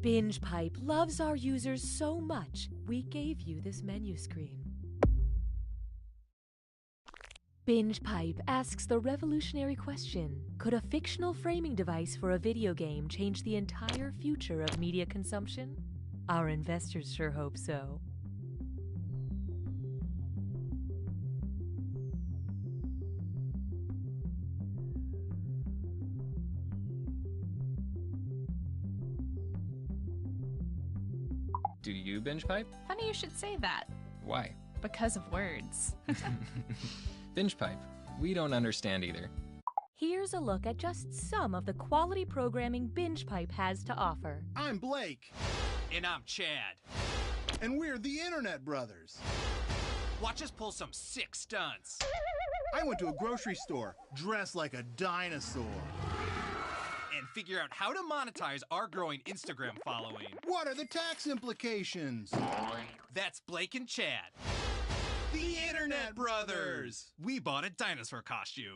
BingePipe loves our users so much, we gave you this menu screen. BingePipe asks the revolutionary question, could a fictional framing device for a video game change the entire future of media consumption? Our investors sure hope so. Do you binge pipe? Funny you should say that. Why? Because of words. Binge pipe. We don't understand either. Here's a look at just some of the quality programming BingePipe has to offer. I'm Blake. And I'm Chad. And we're the Internet Brothers. Watch us pull some sick stunts. I went to a grocery store dressed like a dinosaur. And figure out how to monetize our growing Instagram following. What are the tax implications? That's Blake and Chad. The Internet Brothers! We bought a dinosaur costume.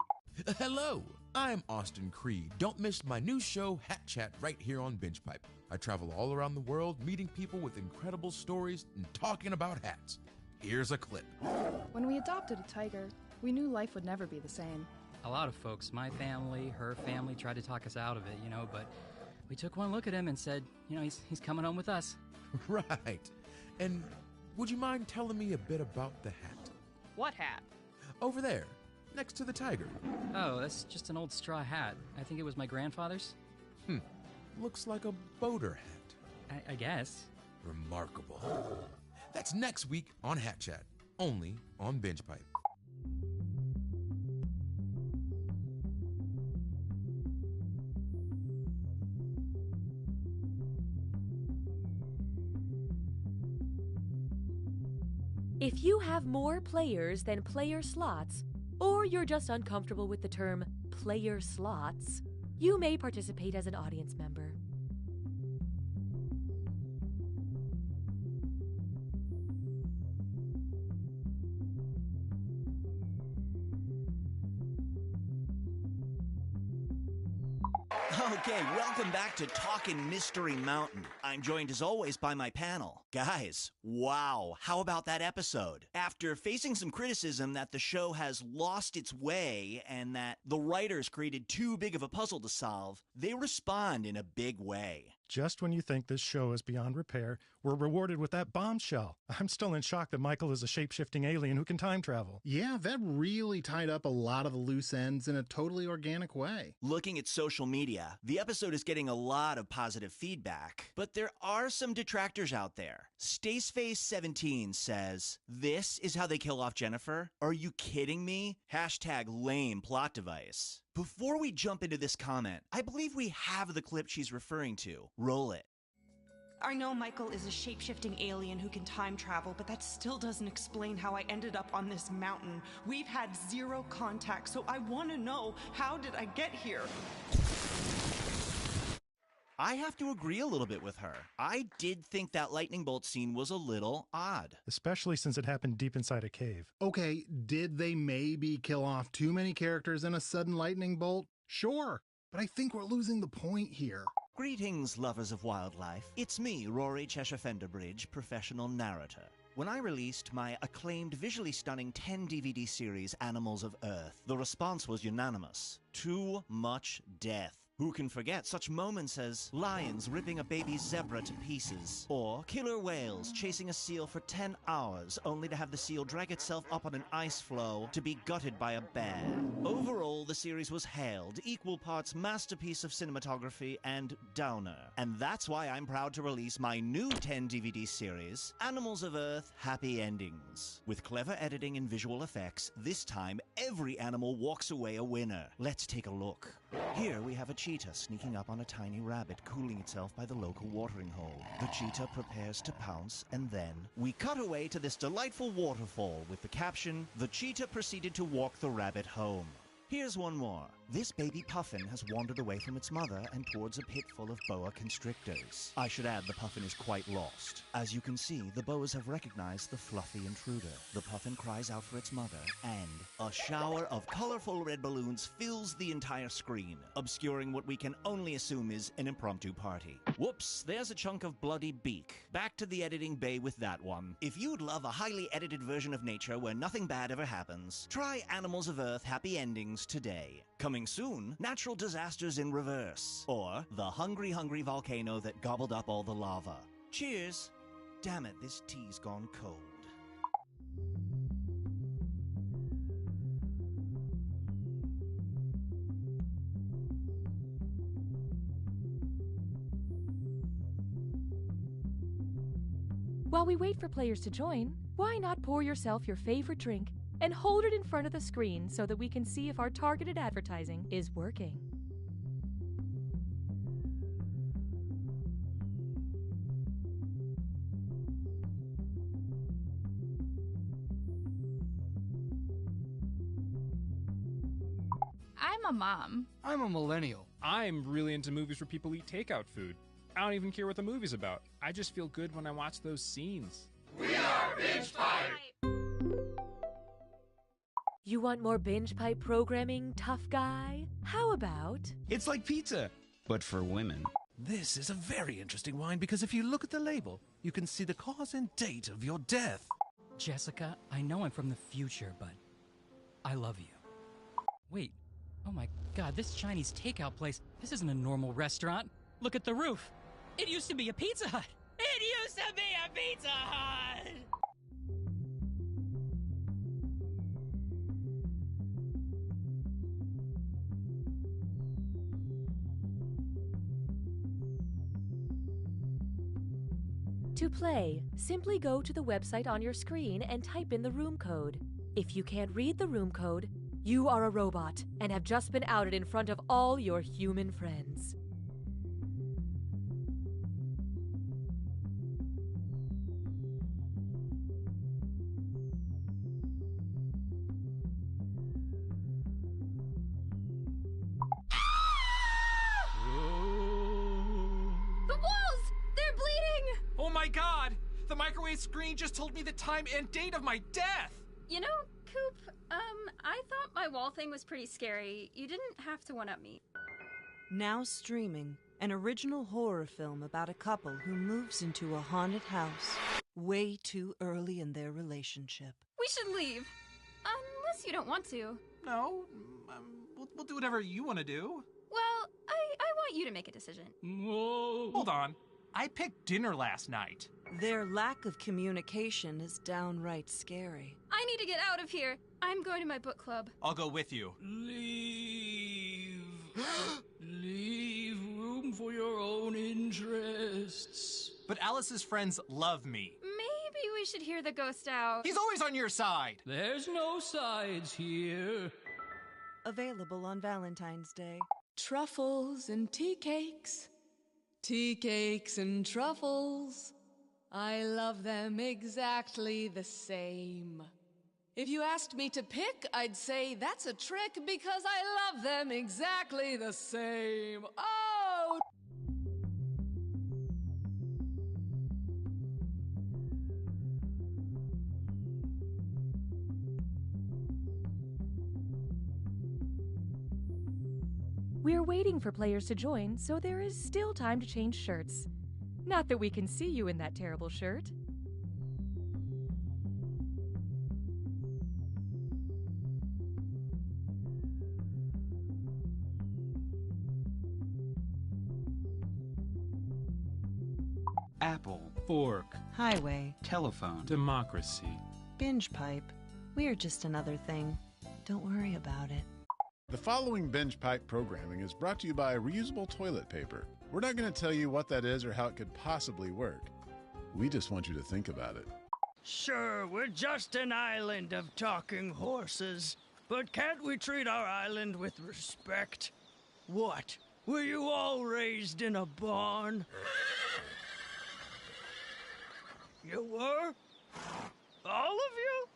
Hello, I'm Austin Creed. Don't miss my new show, Hat Chat, right here on BingePipe. I travel all around the world, meeting people with incredible stories and talking about hats. Here's a clip. When we adopted a tiger, we knew life would never be the same. A lot of folks, my family, her family, tried to talk us out of it, but we took one look at him and said, he's coming home with us. Right. And would you mind telling me a bit about the hat? What hat? Over there, next to the tiger. Oh, that's just an old straw hat. I think it was my grandfather's. Looks like a boater hat. I guess. Remarkable. That's next week on Hat Chat, only on BingePipe. If you have more players than player slots, or you're just uncomfortable with the term player slots, you may participate as an audience member. Okay, welcome back to Talkin' Mystery Mountain. I'm joined as always by my panel. Guys, wow, how about that episode? After facing some criticism that the show has lost its way and that the writers created too big of a puzzle to solve, they respond in a big way. Just when you think this show is beyond repair, we're rewarded with that bombshell. I'm still in shock that Michael is a shape-shifting alien who can time travel. Yeah, that really tied up a lot of the loose ends in a totally organic way. Looking at social media, the episode is getting a lot of positive feedback, but there are some detractors out there. Staceface17 says, "This is how they kill off Jennifer? Are you kidding me? Hashtag lame plot device." Before we jump into this comment, I believe we have the clip she's referring to. Roll it. I know Michael is a shape-shifting alien who can time travel, but that still doesn't explain how I ended up on this mountain. We've had zero contact, so I want to know, how did I get here? I have to agree a little bit with her. I did think that lightning bolt scene was a little odd. Especially since it happened deep inside a cave. Okay, did they maybe kill off too many characters in a sudden lightning bolt? Sure, but I think we're losing the point here. Greetings, lovers of wildlife. It's me, Rory Cheshire Fenderbridge, professional narrator. When I released my acclaimed, visually stunning 10 DVD series, Animals of Earth, the response was unanimous. Too much death. Who can forget such moments as lions ripping a baby zebra to pieces, or killer whales chasing a seal for 10 hours only to have the seal drag itself up on an ice floe to be gutted by a bear. Overall, the series was hailed equal parts masterpiece of cinematography and downer. And that's why I'm proud to release my new 10 DVD series, Animals of Earth Happy Endings. With clever editing and visual effects, this time every animal walks away a winner. Let's take a look. Here we have a cheetah sneaking up on a tiny rabbit cooling itself by the local watering hole. The cheetah prepares to pounce, and then we cut away to this delightful waterfall with the caption, "The cheetah proceeded to walk the rabbit home." Here's one more. This baby puffin has wandered away from its mother and towards a pit full of boa constrictors. I should add the puffin is quite lost. As you can see, the boas have recognized the fluffy intruder. The puffin cries out for its mother, and a shower of colorful red balloons fills the entire screen, obscuring what we can only assume is an impromptu party. Whoops, there's a chunk of bloody beak. Back to the editing bay with that one. If you'd love a highly edited version of nature where nothing bad ever happens, try Animals of Earth Happy Endings today. Coming soon, natural disasters in reverse, or the hungry, hungry volcano that gobbled up all the lava. Cheers. Damn it, this tea's gone cold. While we wait for players to join, why not pour yourself your favorite drink and hold it in front of the screen so that we can see if our targeted advertising is working? I'm a mom. I'm a millennial. I'm really into movies where people eat takeout food. I don't even care what the movie's about. I just feel good when I watch those scenes. We are Binge Pipe! You want more binge pipe programming, tough guy? How about... It's like pizza, but for women. This is a very interesting wine because if you look at the label, you can see the cause and date of your death. Jessica, I know I'm from the future, but I love you. Wait, oh my god, this Chinese takeout place, this isn't a normal restaurant. Look at the roof. It used to be a Pizza Hut. It used to be a Pizza Hut! To play, simply go to the website on your screen and type in the room code. If you can't read the room code, you are a robot and have just been outed in front of all your human friends. Oh my god! The microwave screen just told me the time and date of my death! You know, Coop, I thought my wall thing was pretty scary. You didn't have to one-up me. Now streaming, an original horror film about a couple who moves into a haunted house way too early in their relationship. We should leave. Unless you don't want to. No, we'll do whatever you want to do. Well, I want you to make a decision. Whoa. Hold on. I picked dinner last night. Their lack of communication is downright scary. I need to get out of here. I'm going to my book club. I'll go with you. Leave. Leave room for your own interests. But Alice's friends love me. Maybe we should hear the ghost out. He's always on your side. There's no sides here. Available on Valentine's Day. Truffles and tea cakes. Tea cakes and truffles. I love them exactly the same. If you asked me to pick, I'd say that's a trick because I love them exactly the same. Oh! We're waiting for players to join, so there is still time to change shirts. Not that we can see you in that terrible shirt. Apple, fork, Highway, telephone, Democracy. binge pipe. We're just another thing. Don't worry about it. The following Binge Pipe programming is brought to you by reusable toilet paper. We're not going to tell you what that is or how it could possibly work. We just want you to think about it. Sure, we're just an island of talking horses, but can't we treat our island with respect? What? Were you all raised in a barn? You were? All of you?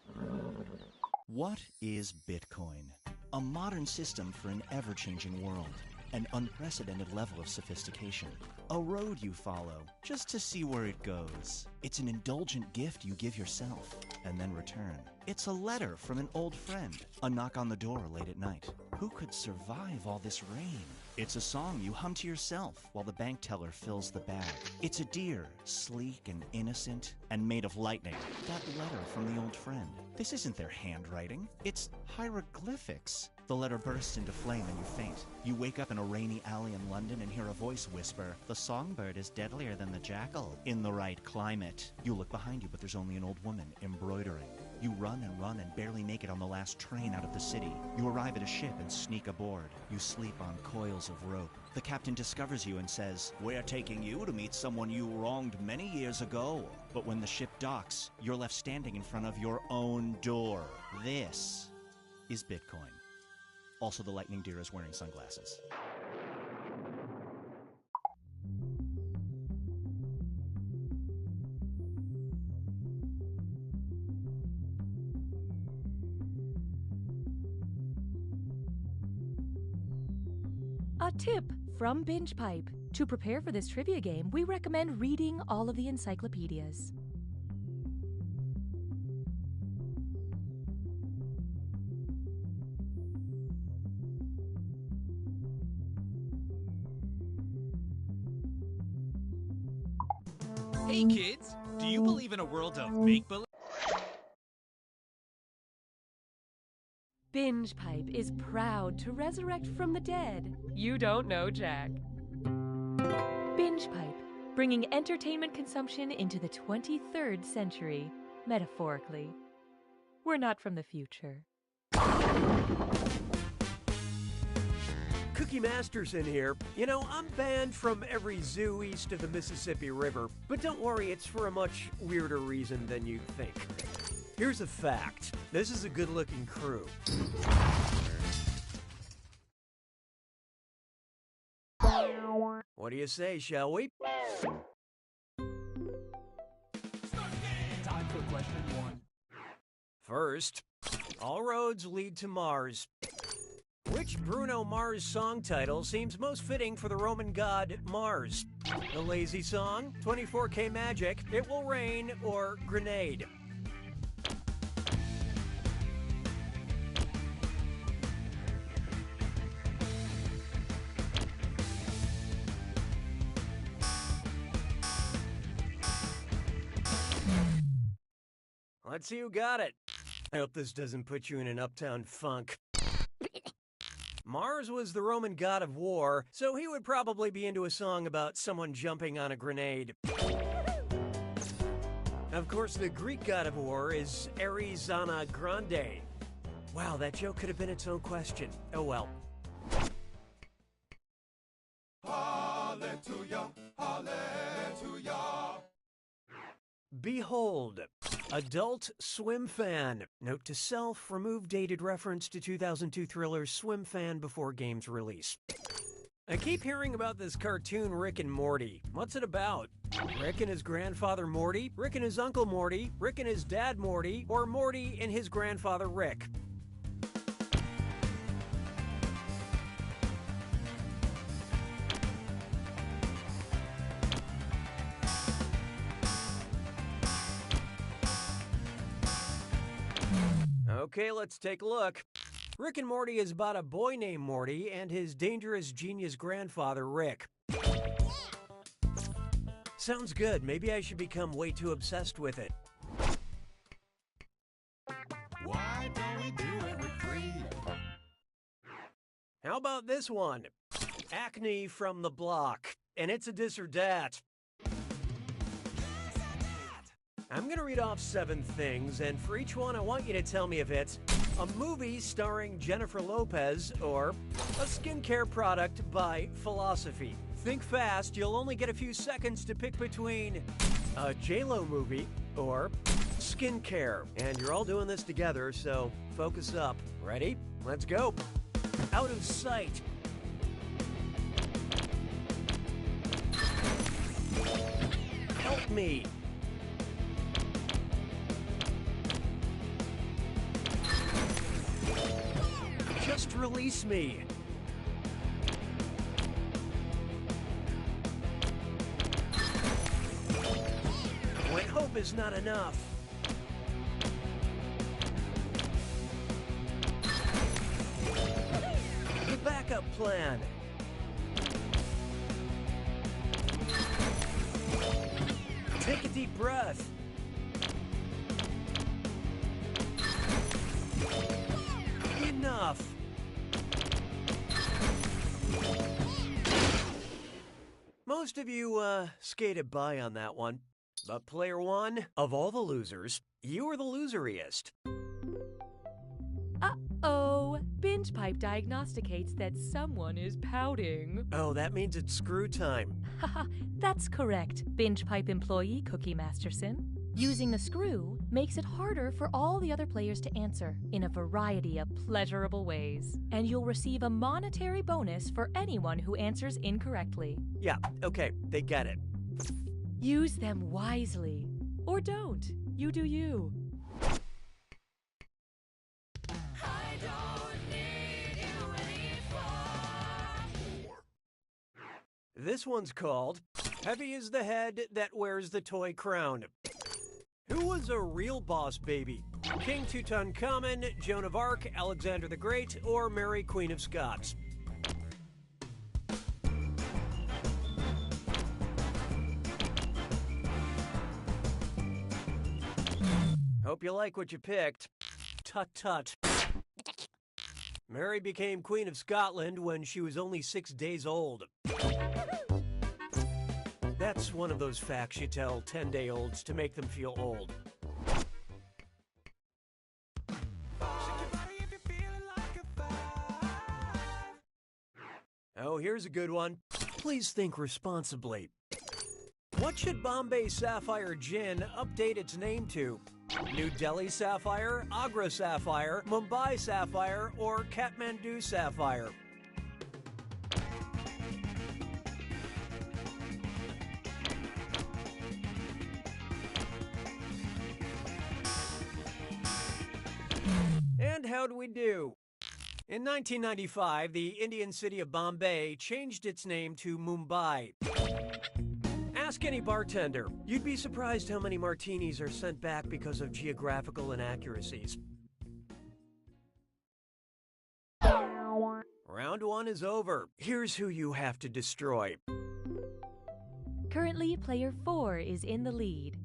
What is Bitcoin? A modern system for an ever-changing world. An unprecedented level of sophistication. A road you follow, just to see where it goes. It's an indulgent gift you give yourself, and then return. It's a letter from an old friend. A knock on the door late at night. Who could survive all this rain? It's a song you hum to yourself while the bank teller fills the bag. It's a deer, sleek and innocent, and made of lightning. That letter from the old friend. This isn't their handwriting. It's hieroglyphics. The letter bursts into flame and you faint. You wake up in a rainy alley in London and hear a voice whisper, "The songbird is deadlier than the jackal in the right climate." You look behind you, but there's only an old woman embroidering. You run and barely make it on the last train out of the city. You arrive at a ship and sneak aboard. You sleep on coils of rope. The captain discovers you and says, "We're taking you to meet someone you wronged many years ago." But when the ship docks, you're left standing in front of your own door. This is Bitcoin. Also, the lightning deer is wearing sunglasses. A tip from Binge Pipe. To prepare for this trivia game, we recommend reading all of the encyclopedias. Hey kids, do you believe in a world of make-believe? Binge Pipe is proud to resurrect from the dead. You don't know, Jack. Binge Pipe, bringing entertainment consumption into the 23rd century, metaphorically. We're not from the future. Cookie Masterson here. You know, I'm banned from every zoo east of the Mississippi River, but don't worry, it's for a much weirder reason than you'd think. Here's a fact. This is a good-looking crew. What do you say, shall we? Time for question 1. First, all roads lead to Mars. Which Bruno Mars song title seems most fitting for the Roman god Mars? The Lazy Song, 24K Magic, It Will Rain, or Grenade? Let's see who got it. I hope this doesn't put you in an uptown funk. Mars was the Roman god of war, so he would probably be into a song about someone jumping on a grenade. Of course, the Greek god of war is Arizona Grande. Wow, that joke could have been its own question. Oh well. Hallelujah, hallelujah. Behold, Adult Swim Fan. Note to self, remove dated reference to 2002 thriller Swim Fan before game's release. I keep hearing about this cartoon Rick and Morty. What's it about? Rick and his grandfather Morty? Rick and his uncle Morty? Rick and his dad Morty? Or Morty and his grandfather Rick? Okay, let's take a look. Rick and Morty is about a boy named Morty and his dangerous genius grandfather, Rick. Sounds good. Maybe I should become way too obsessed with it. Why don't we do it with Creed? How about this one? Acne from the Block. And it's a this or dat. I'm going to read off 7 things, and for each one, I want you to tell me if it's a movie starring Jennifer Lopez or a skincare product by Philosophy. Think fast, you'll only get a few seconds to pick between a J-Lo movie or skincare. And you're all doing this together, so focus up. Ready? Let's go. Out of Sight. Help Me. Just release me. When hope is not enough. The backup plan. Take a deep breath. Enough. Most of you skated by on that one. But player one, of all the losers, you are the loseriest. Uh-oh. Binge Pipe diagnosticates that someone is pouting. Oh, that means it's screw time. Haha, that's correct, Binge Pipe employee Cookie Masterson. Using the screw makes it harder for all the other players to answer in a variety of pleasurable ways. And you'll receive a monetary bonus for anyone who answers incorrectly. Yeah, okay, they get it. Use them wisely. Or don't. You do you. This one's called Heavy is the Head That Wears the Toy Crown. Who was a real boss baby? King Tutankhamun, Joan of Arc, Alexander the Great, or Mary Queen of Scots? Hope you like what you picked. Tut tut. Mary became Queen of Scotland when she was only 6 days old. That's one of those facts you tell 10-day-olds to make them feel old. Oh, here's a good one. Please think responsibly. What should Bombay Sapphire Gin update its name to? New Delhi Sapphire, Agra Sapphire, Mumbai Sapphire, or Kathmandu Sapphire? And how do we do? In 1995, the Indian city of Bombay changed its name to Mumbai. Ask any bartender. You'd be surprised how many martinis are sent back because of geographical inaccuracies. Round one is over. Here's who you have to destroy. Currently, player 4 is in the lead.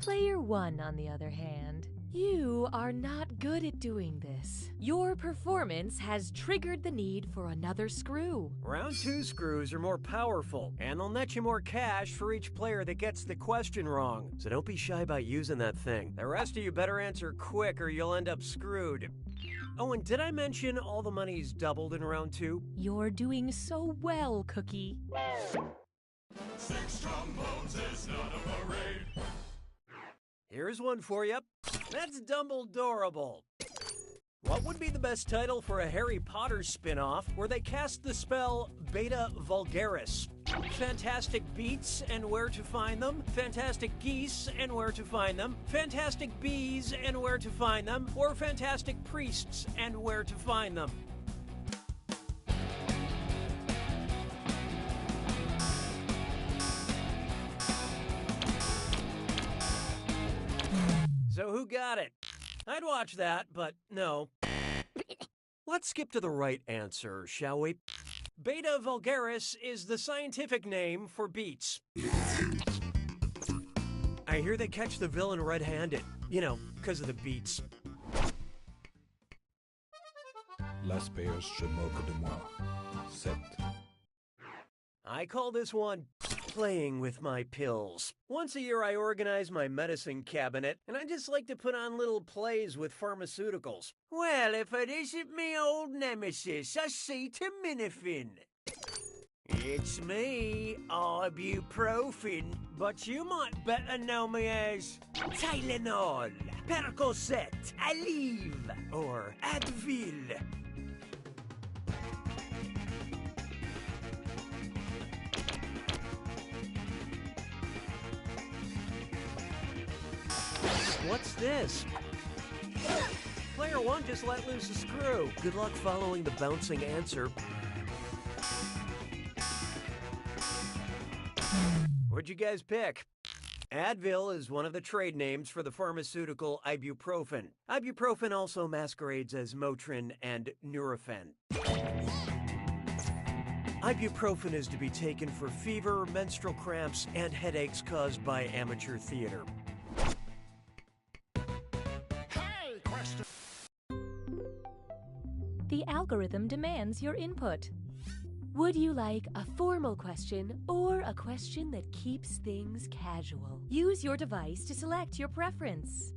Player 1, on the other hand, you are not good at doing this. Your performance has triggered the need for another screw. Round 2 screws are more powerful, and they'll net you more cash for each player that gets the question wrong. So don't be shy about using that thing. The rest of you better answer quick or you'll end up screwed. Oh, and did I mention all the money's doubled in round 2? You're doing so well, Cookie. 6 trombones is not a parade. Here's one for you. That's Dumbledorable. What would be the best title for a Harry Potter spin-off where they cast the spell Beta Vulgaris? Fantastic Beats and Where to Find Them, Fantastic Geese and Where to Find Them, Fantastic Bees and Where to Find Them, or Fantastic Priests and Where to Find Them? So who got it? I'd watch that, but no. Let's skip to the right answer, shall we? Beta vulgaris is the scientific name for beets. I hear they catch the villain red-handed. You know, because of the beets. Las payas se moquent de moi. 7. I call this one playing with my pills. Once a year I organize my medicine cabinet, and I just like to put on little plays with pharmaceuticals. Well, if it isn't me old nemesis, acetaminophen. It's me, ibuprofen, but you might better know me as Tylenol, Percocet, Aleve, or Advil. What's this? Player Number 1, just let loose a screw. Good luck following the bouncing answer. What'd you guys pick? Advil is one of the trade names for the pharmaceutical ibuprofen. Ibuprofen also masquerades as Motrin and Nurofen. Ibuprofen is to be taken for fever, menstrual cramps, and headaches caused by amateur theater. Hey, question. The algorithm demands your input. Would you like a formal question or a question that keeps things casual? Use your device to select your preference.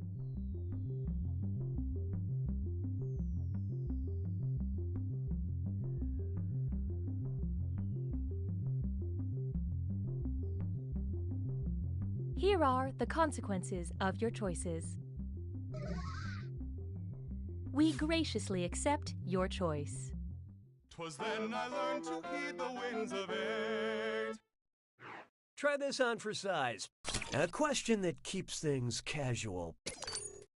Here are the consequences of your choices. We graciously accept your choice. 'Twas then I learned to heed the winds of eight. Try this on for size. A question that keeps things casual.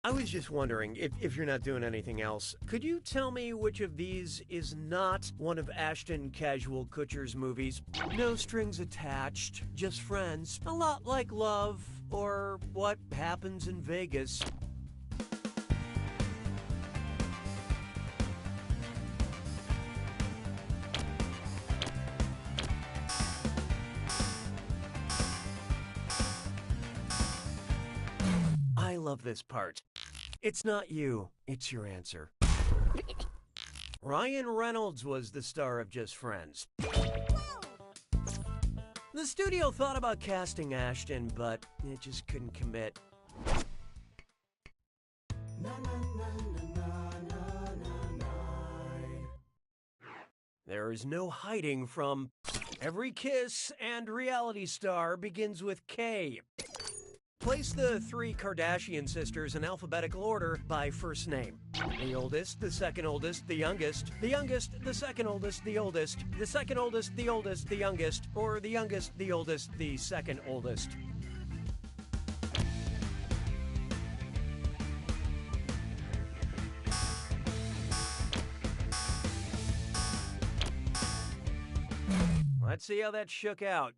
I was just wondering, if you're not doing anything else, could you tell me which of these is not one of Ashton Casual Kutcher's movies? No strings attached, just friends. A lot like Love, or What Happens in Vegas. I love this part. It's not you, it's your answer. Ryan Reynolds was the star of Just Friends. The studio thought about casting Ashton, but it just couldn't commit. There is no hiding from every kiss and reality star begins with K. Place the 3 Kardashian sisters in alphabetical order by first name. The oldest, the second oldest, the youngest, the youngest, the second oldest, the oldest, the second oldest, the oldest, the youngest, or the youngest, the oldest, the second oldest. Let's see how that shook out.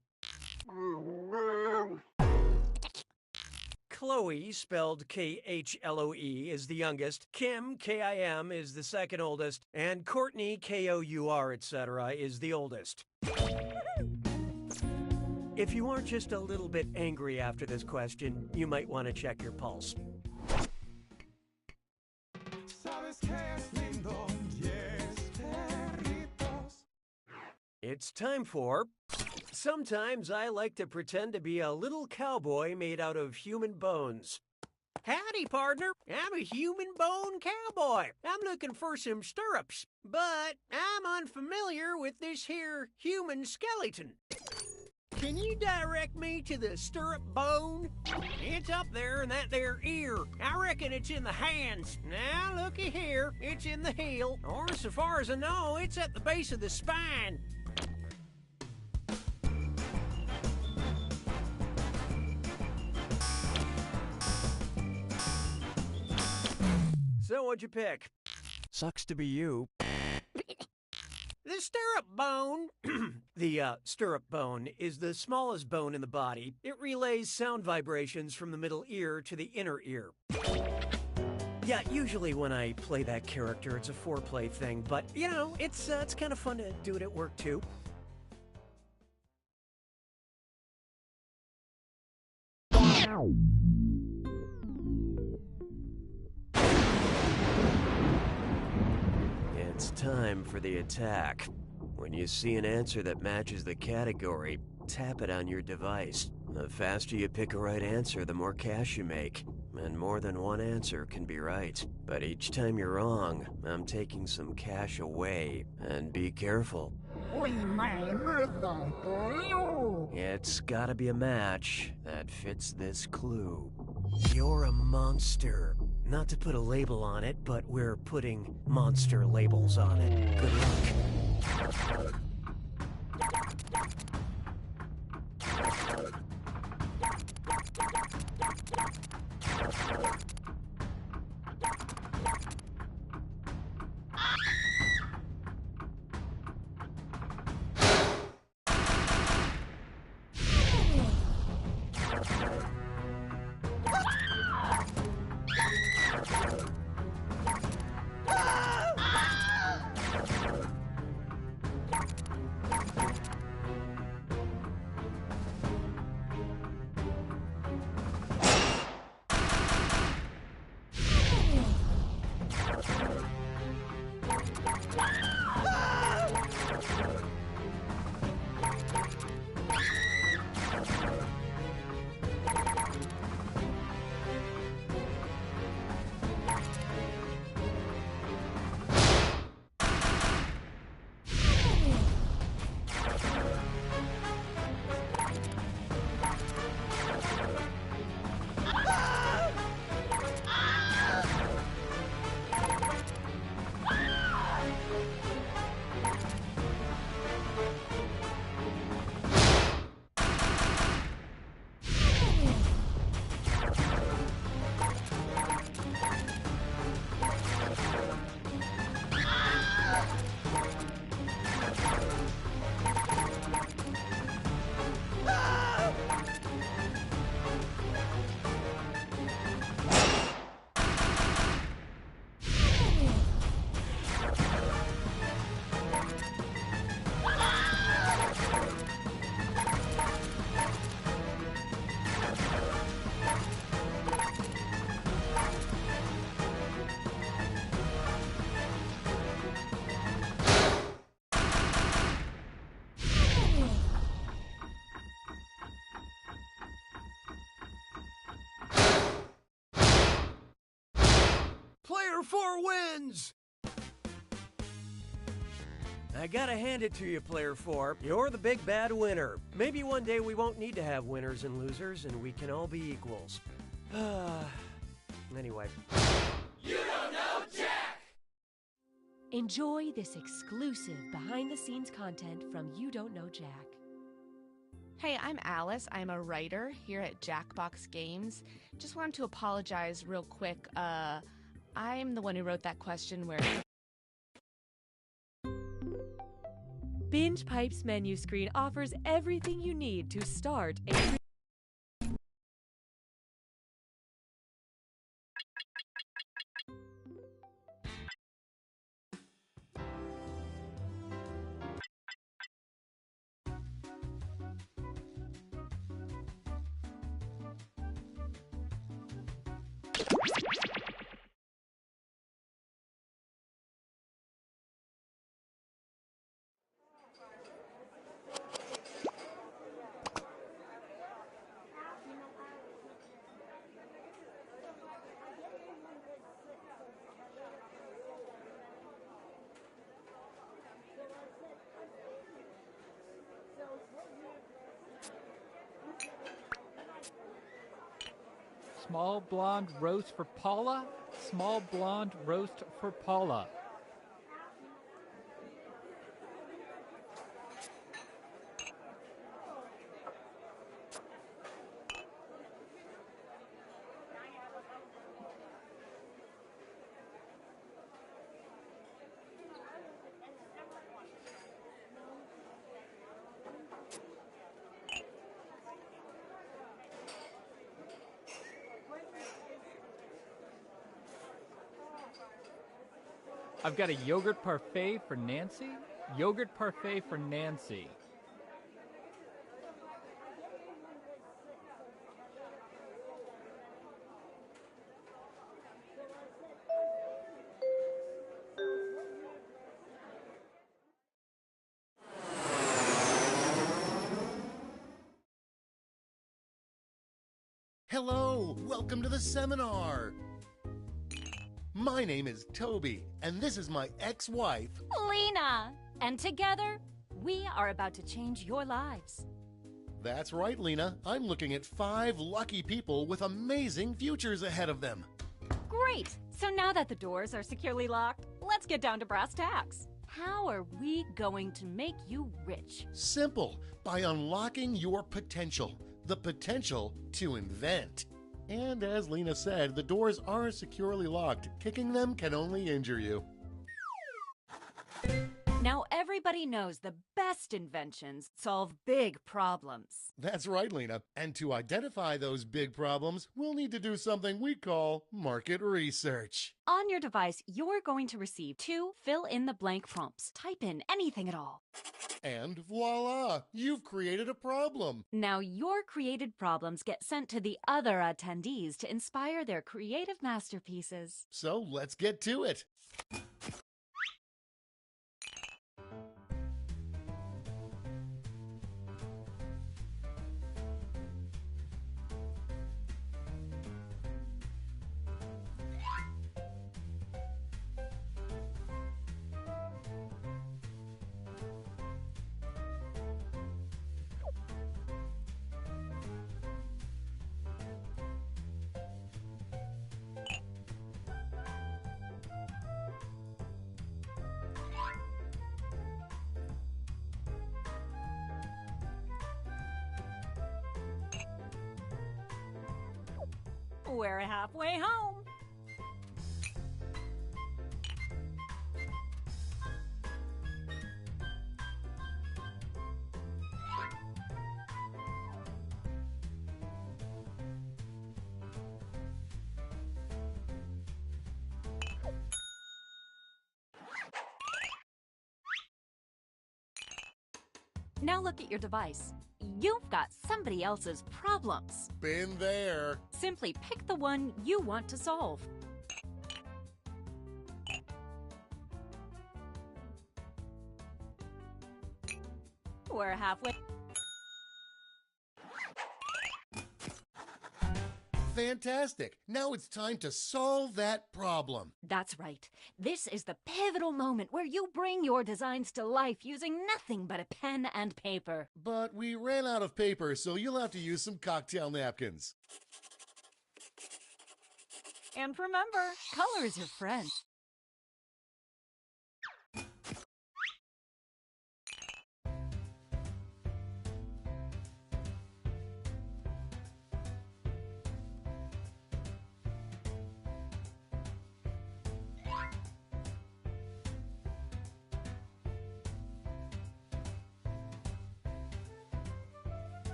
Chloe, spelled K-H-L-O-E, is the youngest. Kim, K-I-M, is the second oldest. And Courtney, K-O-U-R, etc., is the oldest. If you aren't just a little bit angry after this question, you might want to check your pulse. It's time for... Sometimes I like to pretend to be a little cowboy made out of human bones. Howdy, partner. I'm a human bone cowboy. I'm looking for some stirrups, but I'm unfamiliar with this here human skeleton. Can you direct me to the stirrup bone? It's up there in that there ear. I reckon it's in the hands. Now, looky here. It's in the heel, or so far as I know, it's at the base of the spine. So what'd you pick? Sucks to be you. The stirrup bone. The stirrup bone is the smallest bone in the body. It relays sound vibrations from the middle ear to the inner ear. Yeah, usually when I play that character, it's a foreplay thing, but, you know, it's kind of fun to do it at work, too. It's time for the attack. When you see an answer that matches the category, tap it on your device. The faster you pick a right answer, the more cash you make. And more than one answer can be right. But each time you're wrong, I'm taking some cash away. And be careful. It's gotta be a match that fits this clue. You're a monster. Not to put a label on it, but we're putting monster labels on it. Good luck. Player 4 wins! I gotta hand it to you, Player 4. You're the big bad winner. Maybe one day we won't need to have winners and losers and we can all be equals. Anyway. You don't know Jack! Enjoy this exclusive behind-the-scenes content from You Don't Know Jack. Hey, I'm Alice. I'm a writer here at Jackbox Games. Just wanted to apologize real quick. I'm the one who wrote that question where... Binge Pipe's menu screen offers everything you need to start a... Small blonde roast for Paula. Small blonde roast for Paula. I've got a yogurt parfait for Nancy. Yogurt parfait for Nancy. Hello, welcome to the seminar. My name is Toby, and this is my ex-wife, Lena. And together, we are about to change your lives. That's right, Lena. I'm looking at 5 lucky people with amazing futures ahead of them. Great. So now that the doors are securely locked, let's get down to brass tacks. How are we going to make you rich? Simple, by unlocking your potential. The potential to invent. And as Lena said, the doors are securely locked. Kicking them can only injure you. Now everybody knows the best inventions solve big problems. That's right, Lena. And to identify those big problems, we'll need to do something we call market research. On your device, you're going to receive 2 fill-in-the-blank prompts. Type in anything at all. And voila, you've created a problem. Now your created problems get sent to the other attendees to inspire their creative masterpieces. So let's get to it. We're halfway home. Now look at your device. You've got somebody else's problems. Been there. Simply pick the one you want to solve. We're halfway. Fantastic. Now it's time to solve that problem. That's right. This is the pivotal moment where you bring your designs to life using nothing but a pen and paper. But we ran out of paper, so you'll have to use some cocktail napkins. And remember, color is your friend.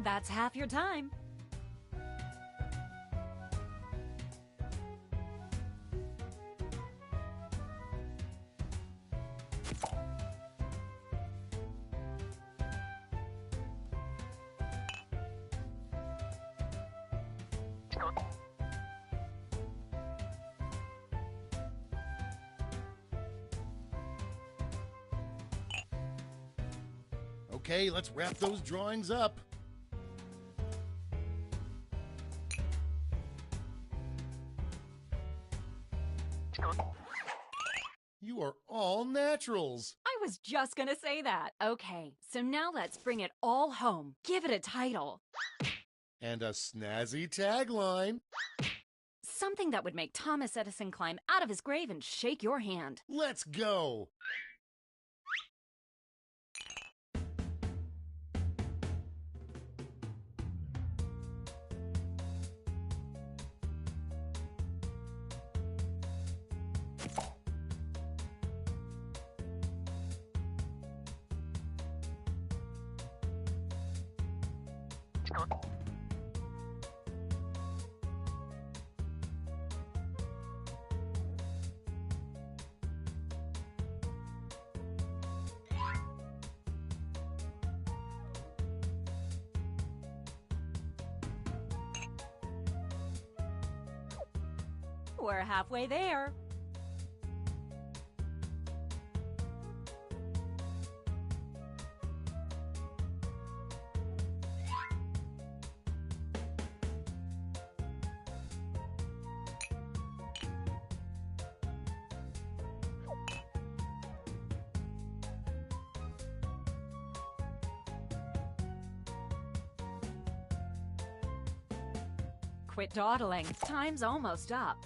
That's half your time. Okay, let's wrap those drawings up. You are all naturals. I was just gonna say that. Okay, so now let's bring it all home. Give it a title. And a snazzy tagline. Something that would make Thomas Edison climb out of his grave and shake your hand. Let's go. We're halfway there. Quit dawdling. Time's almost up.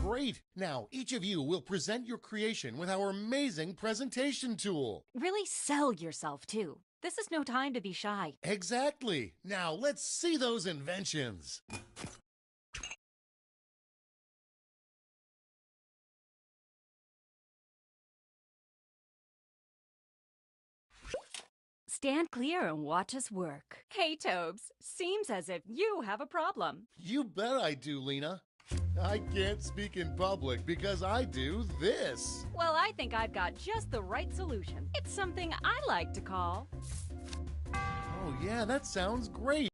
Great! Now, each of you will present your creation with our amazing presentation tool. Really sell yourself, too. This is no time to be shy. Exactly! Now, let's see those inventions. Stand clear and watch us work. Hey, Tobes, seems as if you have a problem. You bet I do, Lena. I can't speak in public because I do this. Well, I think I've got just the right solution. It's something I like to call... Oh yeah, that sounds great.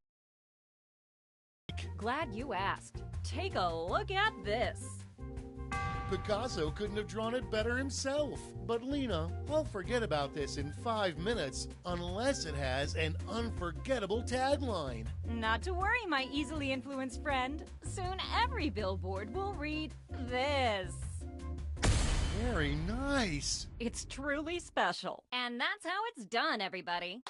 Glad you asked. Take a look at this. Picasso couldn't have drawn it better himself. But Lena, I'll forget about this in 5 minutes unless it has an unforgettable tagline. Not to worry, my easily influenced friend. Soon every billboard will read this. Very nice. It's truly special. And that's how it's done, everybody.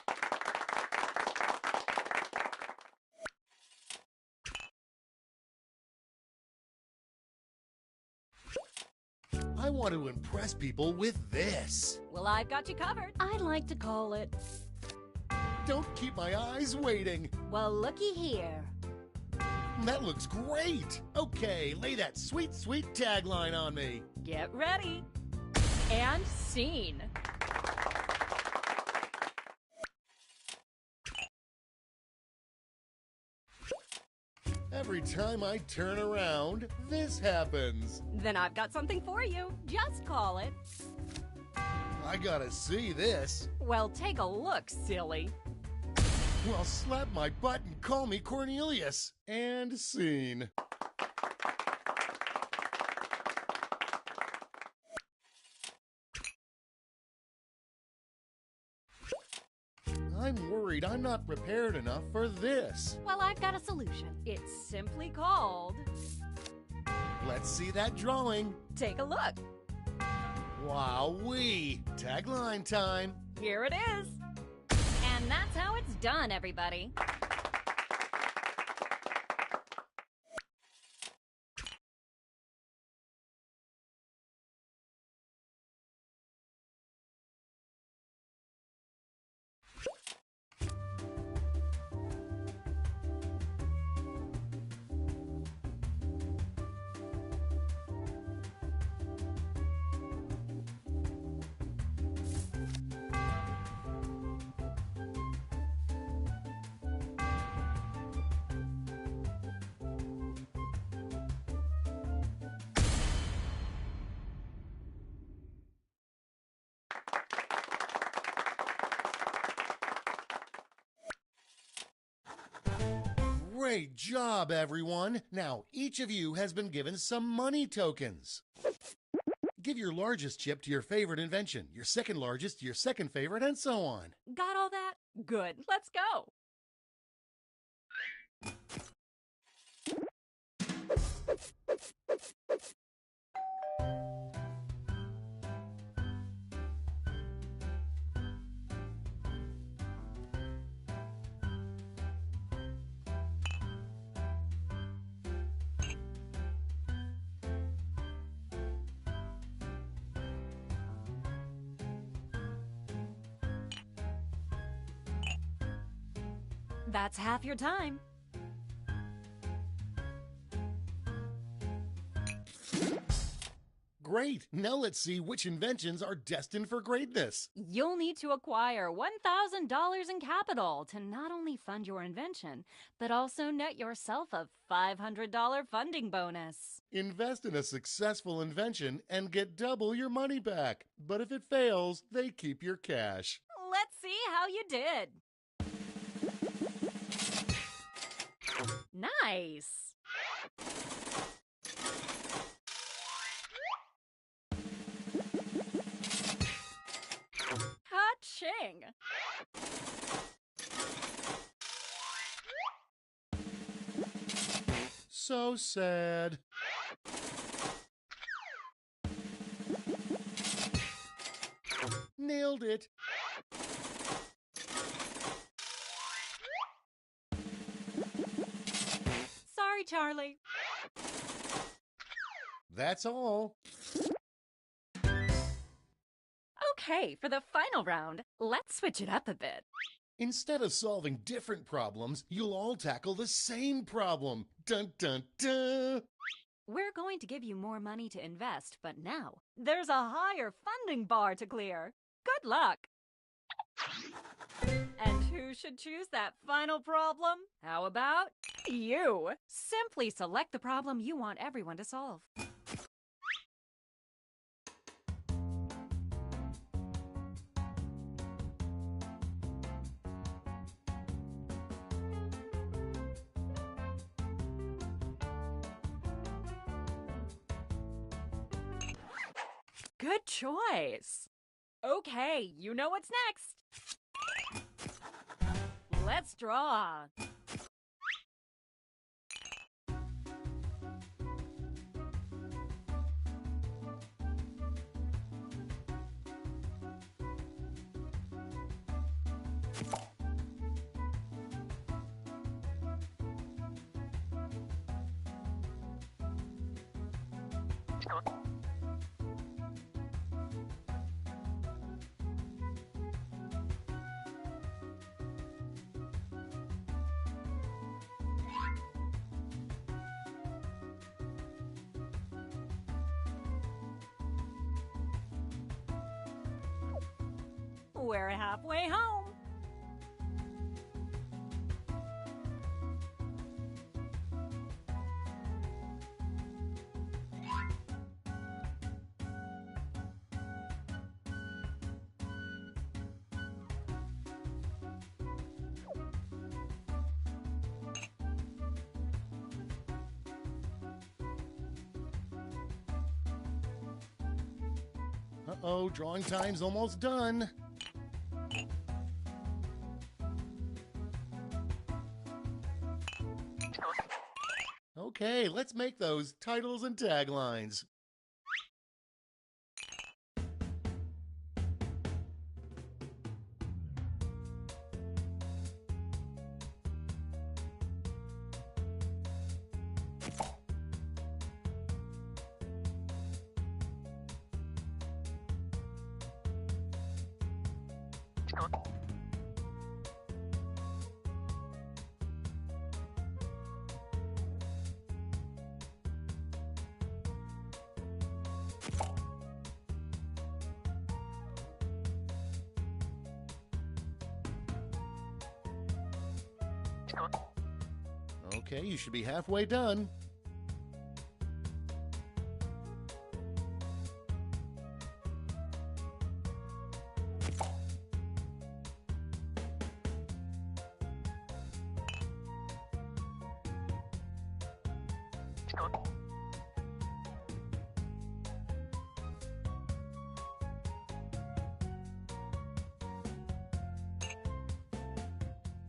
I want to impress people with this. Well, I've got you covered. I like to call it... Don't keep my eyes waiting. Well, looky here. That looks great. Okay, lay that sweet, sweet tagline on me. Get ready. And scene. Every time I turn around, this happens. Then I've got something for you. Just call it. I gotta see this. Well, take a look, silly. Well, slap my butt and call me Cornelius. And scene. I'm worried I'm not prepared enough for this. Well, I've got a solution. It's simply called... Let's see that drawing. Take a look. Wowee! Tagline time. Here it is. And that's how it's done, everybody. Great job, everyone. Now, each of you has been given some money tokens. Give your largest chip to your favorite invention, your second largest to your second favorite, and so on. Got all that? Good. Let's go. That's half your time. Great. Now let's see which inventions are destined for greatness. You'll need to acquire $1,000 in capital to not only fund your invention, but also net yourself a $500 funding bonus. Invest in a successful invention and get double your money back. But if it fails, they keep your cash. Let's see how you did. Nice. Ka-ching. So sad. Nailed it. Sorry, Charlie. That's all. Okay, for the final round, let's switch it up a bit. Instead of solving different problems, you'll all tackle the same problem. Dun dun dun! We're going to give you more money to invest, but now there's a higher funding bar to clear. Good luck! And who should choose that final problem? How about you? Simply select the problem you want everyone to solve. Good choice. Okay, you know what's next. Let's draw. We're halfway home. Uh-oh, drawing time's almost done. Okay, let's make those titles and taglines. Okay, you should be halfway done.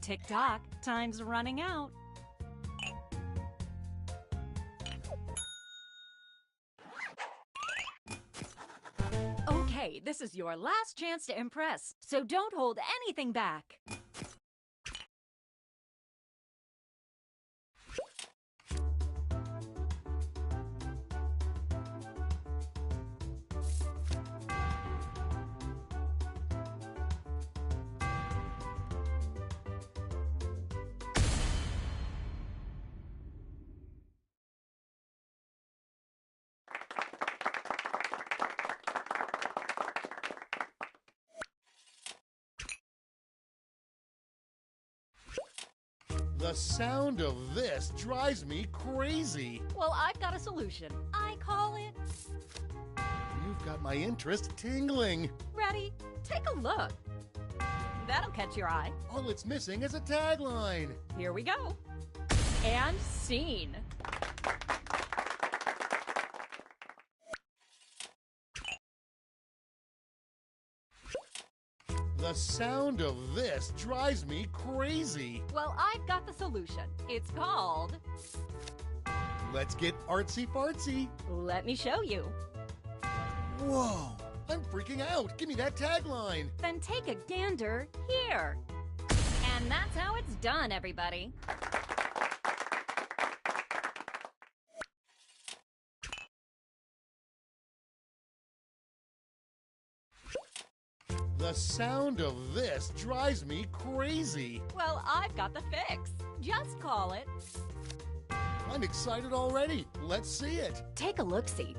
Tick-tock, time's running out. Okay, this is your last chance to impress, so don't hold anything back. The sound of this drives me crazy. Well, I've got a solution. I call it... You've got my interest tingling. Ready? Take a look. That'll catch your eye. All it's missing is a tagline. Here we go. And scene. The sound of this drives me crazy. Well, I've got the solution. It's called... Let's get artsy-fartsy. Let me show you. Whoa, I'm freaking out. Give me that tagline. Then take a gander here. And that's how it's done, everybody. The sound of this drives me crazy. Well, I've got the fix. Just call it. I'm excited already. Let's see it. Take a look-see.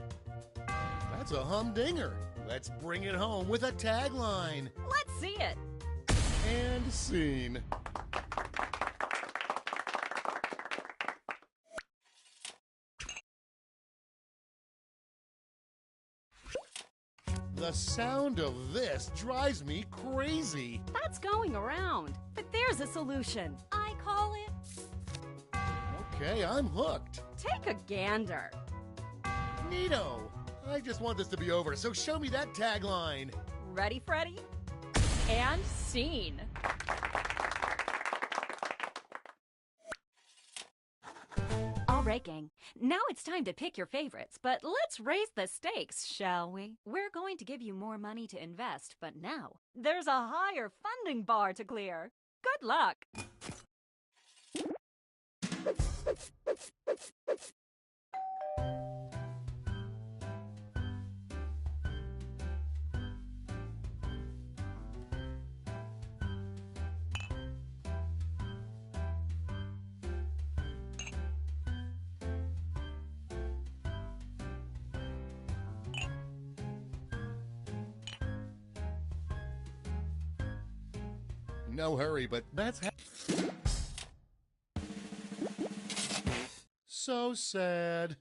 That's a humdinger. Let's bring it home with a tagline. Let's see it. And scene. The sound of this drives me crazy. That's going around. But there's a solution. I call it... Okay, I'm hooked. Take a gander. Neato. I just want this to be over, so show me that tagline. Ready, Freddy? And scene. All right, gang. Now it's time to pick your favorites, but let's raise the stakes, shall we? We're going to give you more money to invest, but now there's a higher funding bar to clear. Good luck. No hurry, but that's so sad.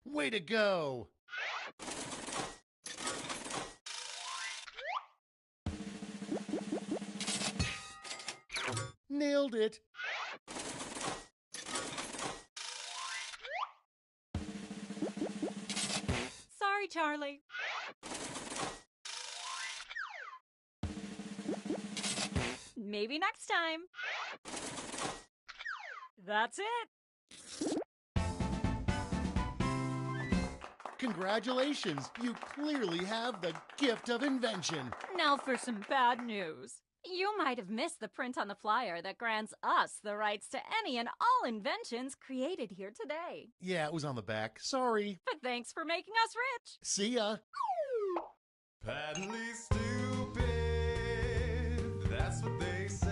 Way to go! Nailed it! Sorry, Charlie. Maybe next time. That's it. Congratulations! You clearly have the gift of invention. Now for some bad news. You might have missed the print on the flyer that grants us the rights to any and all inventions created here today. Yeah, it was on the back. Sorry. But thanks for making us rich. See ya. Patently stupid, that's what they say.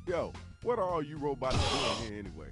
Yo, what are all you robots doing here anyway?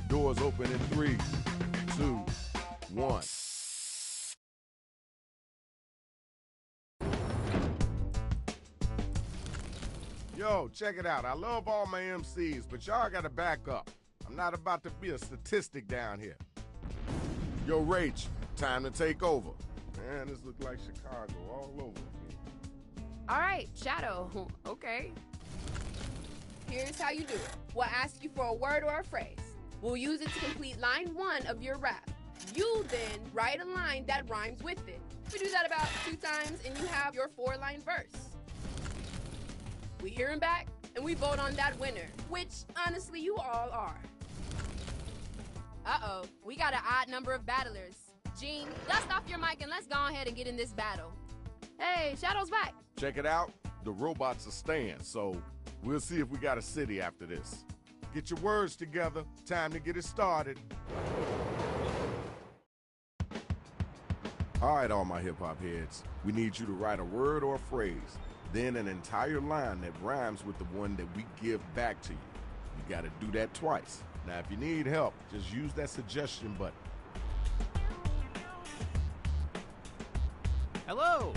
Doors open in 3, 2, 1. Yo, check it out. I love all my MCs, but y'all gotta back up. I'm not about to be a statistic down here. Yo, Rach, time to take over. Man, this look like Chicago all over again. All right, Shadow. Okay. Here's how you do it. We'll ask you for a word or a phrase. We'll use it to complete line 1 of your rap. You then write a line that rhymes with it. We do that about 2 times and you have your 4-line verse. We hear him back and we vote on that winner, which honestly you all are. Uh-oh, we got an odd number of battlers. Gene, dust off your mic and let's go ahead and get in this battle. Hey, Shadow's back. Check it out. The robots are staying, so we'll see if we got a city after this. Get your words together. Time to get it started. All right, all my hip-hop heads. We need you to write a word or a phrase, then an entire line that rhymes with the one that we give back to you. You got to do that twice. Now, if you need help, just use that suggestion button. Hello!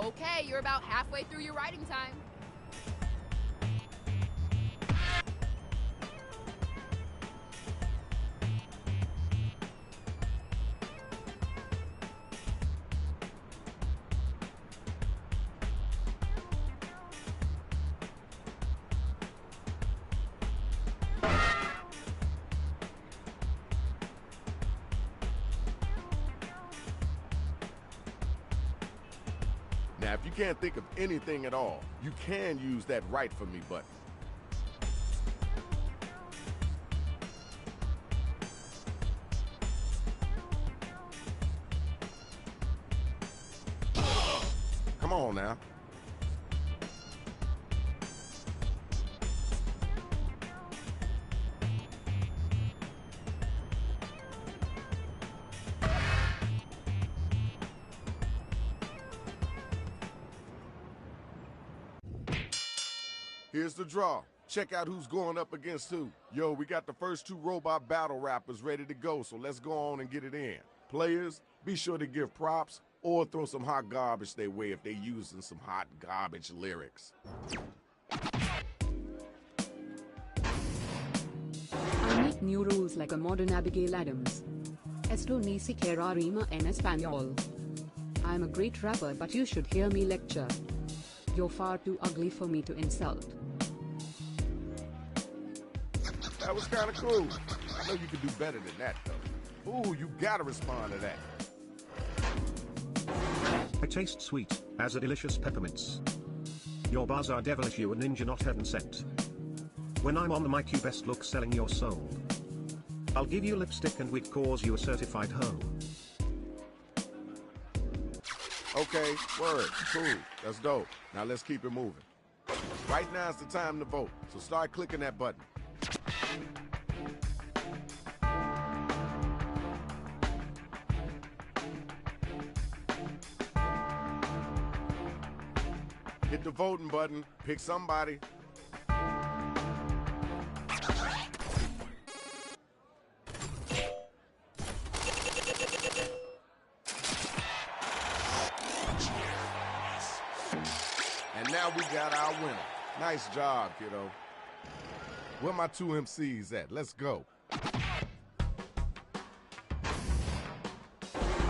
Okay, you're about halfway through your writing time. Now, if you can't think of anything at all, you can use that Write For Me button. Come on now. Here's the draw. Check out who's going up against who. Yo, we got the first 2 robot battle rappers ready to go, so let's go on and get it in. Players, be sure to give props or throw some hot garbage their way if they're using some hot garbage lyrics. I make new rules like a modern Abigail Adams. Esto ni siquiera rima en español. I'm a great rapper, but you should hear me lecture. You're far too ugly for me to insult. That was kind of cool. I know you could do better than that, though. Ooh, you gotta respond to that. I taste sweet, as a delicious peppermints. Your bars are devilish, you a ninja not heaven sent. When I'm on the mic, you best look selling your soul. I'll give you lipstick and wig, cause you a certified hoe. Okay, word, cool, that's dope. Now let's keep it moving. Right now is the time to vote, so start clicking that button. Hit the voting button, pick somebody. And now we got our winner. Nice job, kiddo. Where my 2 MCs at? Let's go.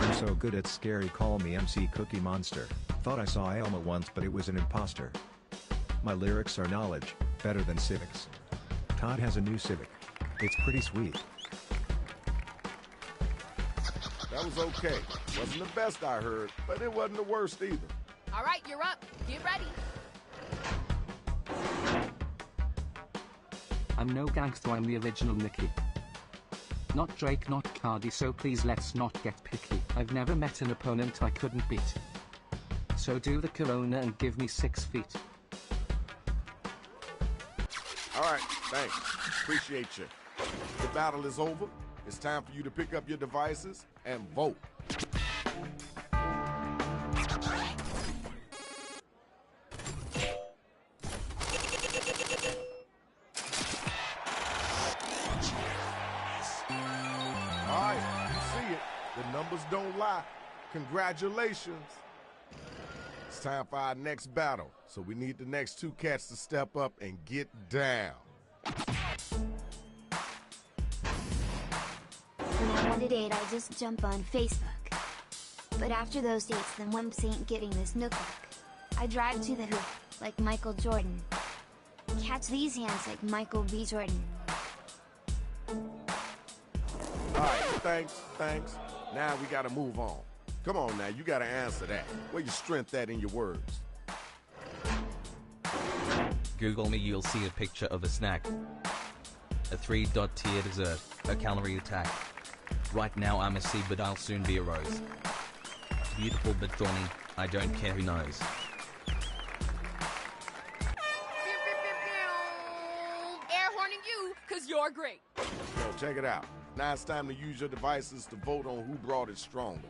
I'm so good at scary, call me MC Cookie Monster. Thought I saw Elma once, but it was an imposter. My lyrics are knowledge, better than civics. Todd has a new Civic. It's pretty sweet. That was okay. Wasn't the best I heard, but it wasn't the worst either. All right, you're up. Get ready. I'm no gangster, I'm the original Nicky. Not Drake, not Cardi, so please let's not get picky. I've never met an opponent I couldn't beat. So do the corona and give me 6 feet. All right, thanks. Appreciate you. The battle is over. It's time for you to pick up your devices and vote. All right, you see it. The numbers don't lie. Congratulations. It's time for our next battle, so we need the next 2 cats to step up and get down. When I want a date, I just jump on Facebook. But after those dates, the wimps ain't getting this nook look. I drive to the hoop, like Michael Jordan. Catch these hands like Michael B. Jordan. All right, thanks. Now we gotta move on. Come on now, you gotta answer that. Where your strength at in your words? Google me, you'll see a picture of a snack. A 3-dot tier dessert, a calorie attack. Right now I'm a C, but I'll soon be a rose. Beautiful but thorny, I don't care who knows. Air horning you, cause you're great. Yo, check it out. Now it's time to use your devices to vote on who brought it stronger.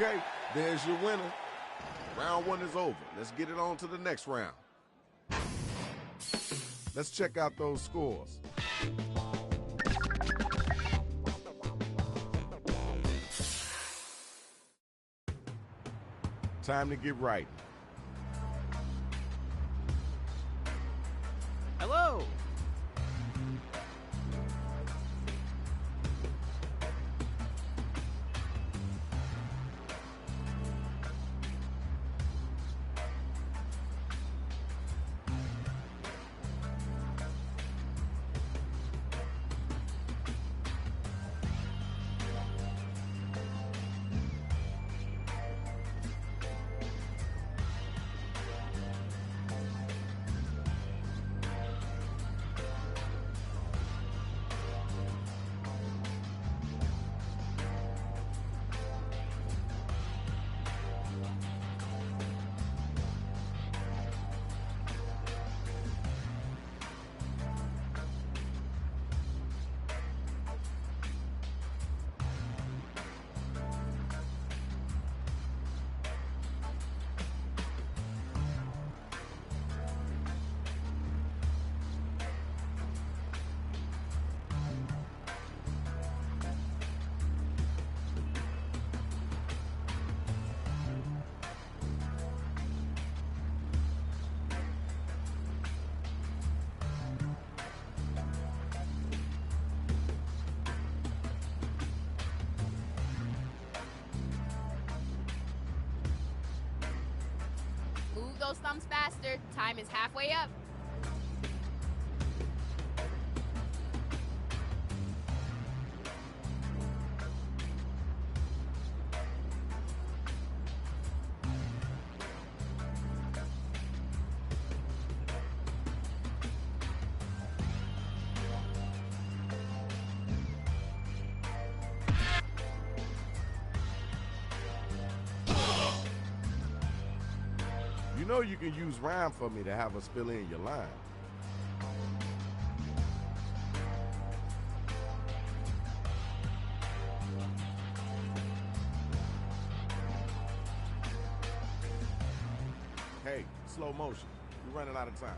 Okay, there's your winner. Round 1 is over. Let's get it on to the next round. Let's check out those scores. Time to get right. Hello. Move those thumbs faster. Time is halfway up. You know you can use rhyme for me to have us fill in your line. Hey, slow motion. We're running out of time.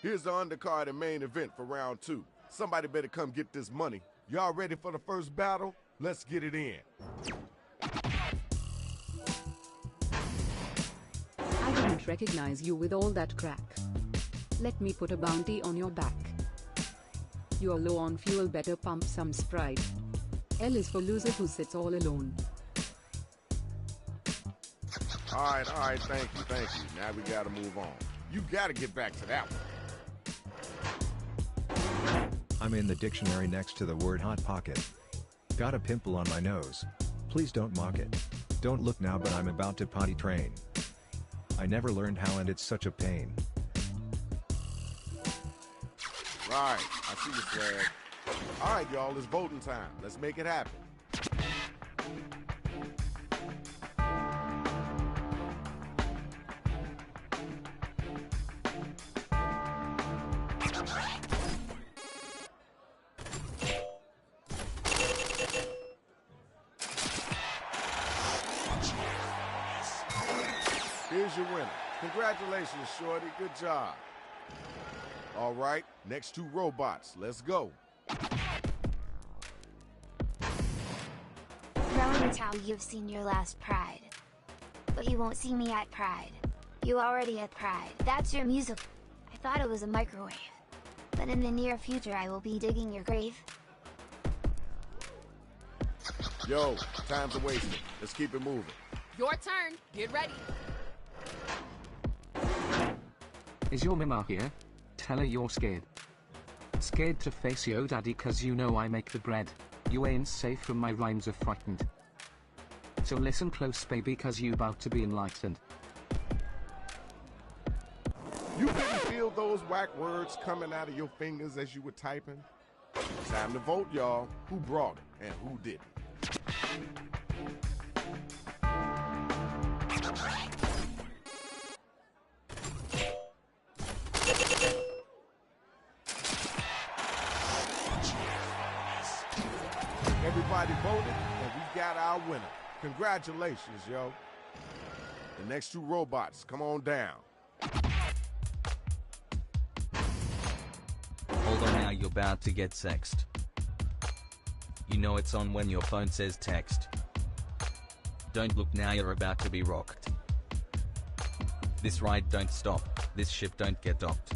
Here's the undercard and main event for round 2. Somebody better come get this money. Y'all ready for the first battle? Let's get it in. I didn't recognize you with all that crack. Let me put a bounty on your back. You're low on fuel, better pump some Sprite. L is for loser who sits all alone. All right, thank you. Now we gotta move on. You gotta get back to that one. I'm in the dictionary next to the word hot pocket. Got a pimple on my nose. Please don't mock it. Don't look now, but I'm about to potty train. I never learned how and it's such a pain. Right, I see your flag. All right, y'all, it's voting time. Let's make it happen. Here's your winner. Congratulations, Shorty. Good job. All right, next 2 robots. Let's go. Throwing the towel, you've seen your last Pride. But you won't see me at Pride. You already at Pride. That's your music. I thought it was a microwave. But in the near future I will be digging your grave. Yo, time's a wasting. Let's keep it moving. Your turn. Get ready. Is your mama here? Tell her you're scared. Scared to face yo daddy cause you know I make the bread. You ain't safe from my rhymes are frightened. So listen close baby cause you about to be enlightened. You couldn't feel those whack words coming out of your fingers as you were typing? Time to vote, y'all. Who brought it and who didn't? Everybody voted, and we got our winner. Congratulations, yo. The next 2 robots, come on down. Hold on now, you're about to get sexed. You know it's on when your phone says text. Don't look now, you're about to be rocked. This ride don't stop, this ship don't get docked.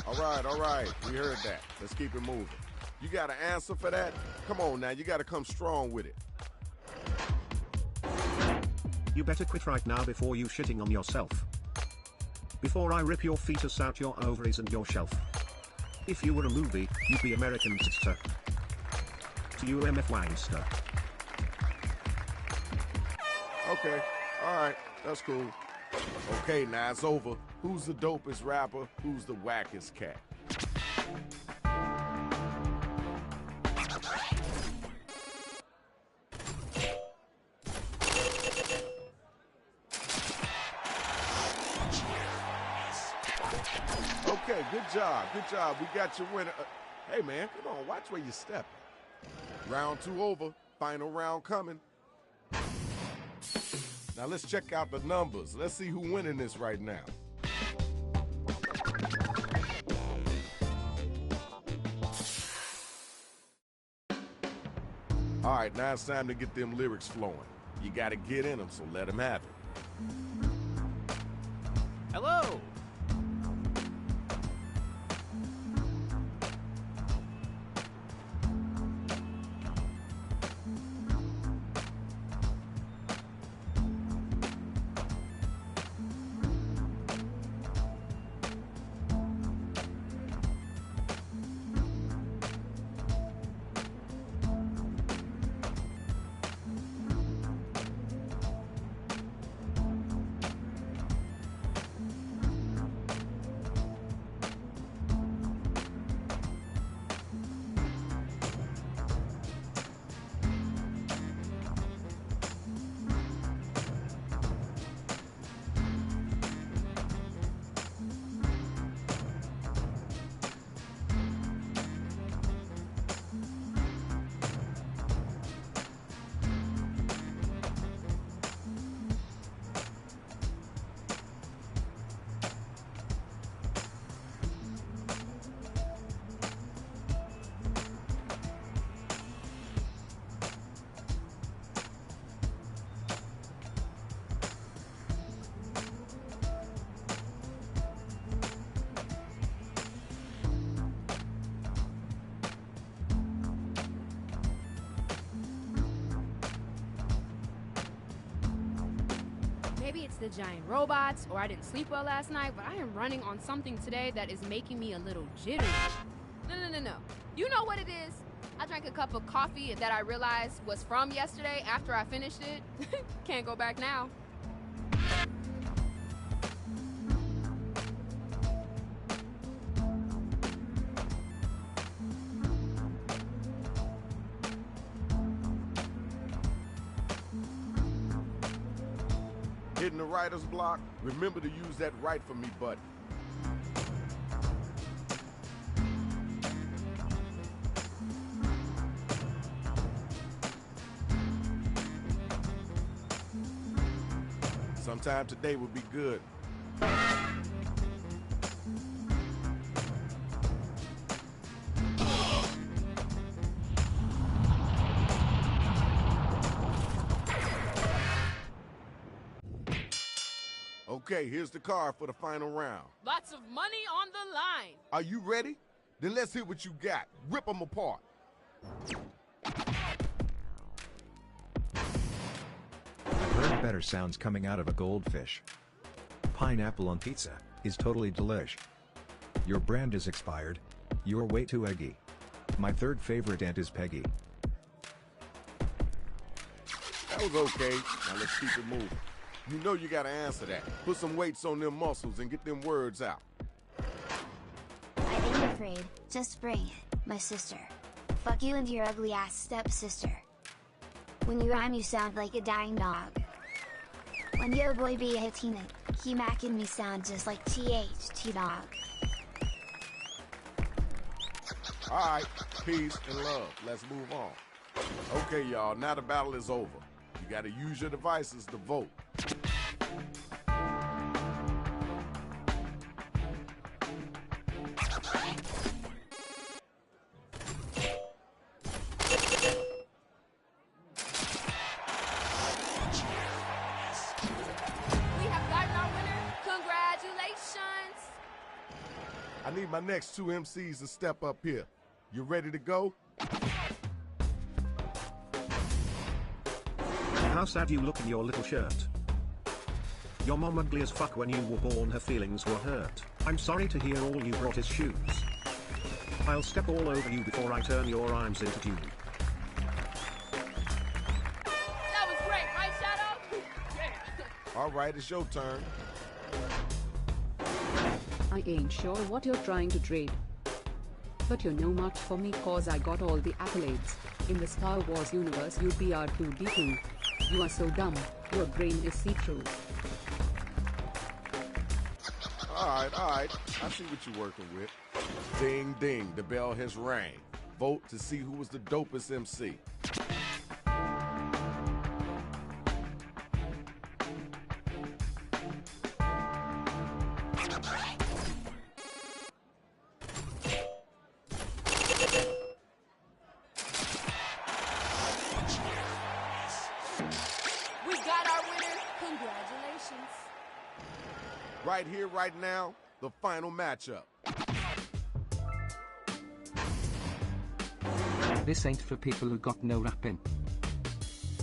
All right, we heard that. Let's keep it moving. You got an answer for that? Come on now, you gotta come strong with it. You better quit right now before you shitting on yourself. Before I rip your fetus out your ovaries and your shelf. If you were a movie, you'd be American sister. To you MF Wangster. Okay, all right, that's cool. Okay, now it's over. Who's the dopest rapper? Who's the wackest cat? Okay, good job. We got your winner. Hey, man, come on, watch where you step. Round 2 over, final round coming. Now let's check out the numbers. Let's see who's winning this right now. All right, now it's time to get them lyrics flowing. You gotta get in them, so let them have it. Hello! Maybe it's the giant robots, or I didn't sleep well last night, but I am running on something today that is making me a little jittery. No. You know what it is? I drank a cup of coffee that I realized was from yesterday after I finished it. Can't go back now. Hitting the writer's block, remember to use that write for me button. Sometime today would be good. Okay, here's the card for the final round. Lots of money on the line. Are you ready? Then let's hear what you got. Rip them apart. I've heard better sounds coming out of a goldfish. Pineapple on pizza is totally delish. Your brand is expired. You're way too eggy. My third favorite ant is Peggy. That was okay. Now let's keep it moving. You know you gotta answer that. Put some weights on them muscles and get them words out. I ain't afraid. Just bring it, my sister. Fuck you and your ugly ass stepsister. When you rhyme you sound like a dying dog. When yo boy be hitting it, he macking me sound just like THT dog. Alright, peace and love. Let's move on. Okay, y'all, now the battle is over. You gotta use your devices to vote. We have gotten our winner. Congratulations. I need my next two MCs to step up here. You ready to go? How sad you look in your little shirt. Your mom ugly as fuck. When you were born her feelings were hurt. I'm sorry to hear all you brought is shoes. I'll step all over you before I turn your rhymes into tune. That was great, right, Shadow? Yeah. All right, it's your turn. I ain't sure what you're trying to trade. But you're no match for me cause I got all the accolades. In the Star Wars universe you'd be R2-D2. You are so dumb, your brain is see-through. All right. I see what you're working with. Ding, ding, the bell has rang. Vote to see who was the dopest MC. Right here, right now, the final matchup. This ain't for people who got no rapping.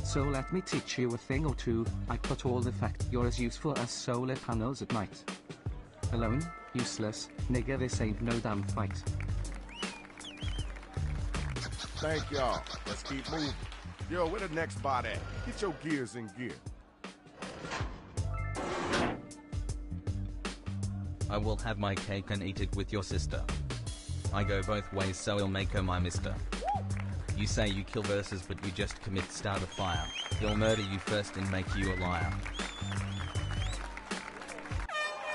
So let me teach you a thing or two. I put all the fact you're as useful as solar panels at night. Alone, useless, nigga, this ain't no damn fight. Thank y'all. Let's keep moving. Yo, where the next bot at? Get your gears in gear. I will have my cake and eat it with your sister. I go both ways, so I'll make her my mister. You say you kill verses, but you just commit start a fire. He'll murder you first and make you a liar.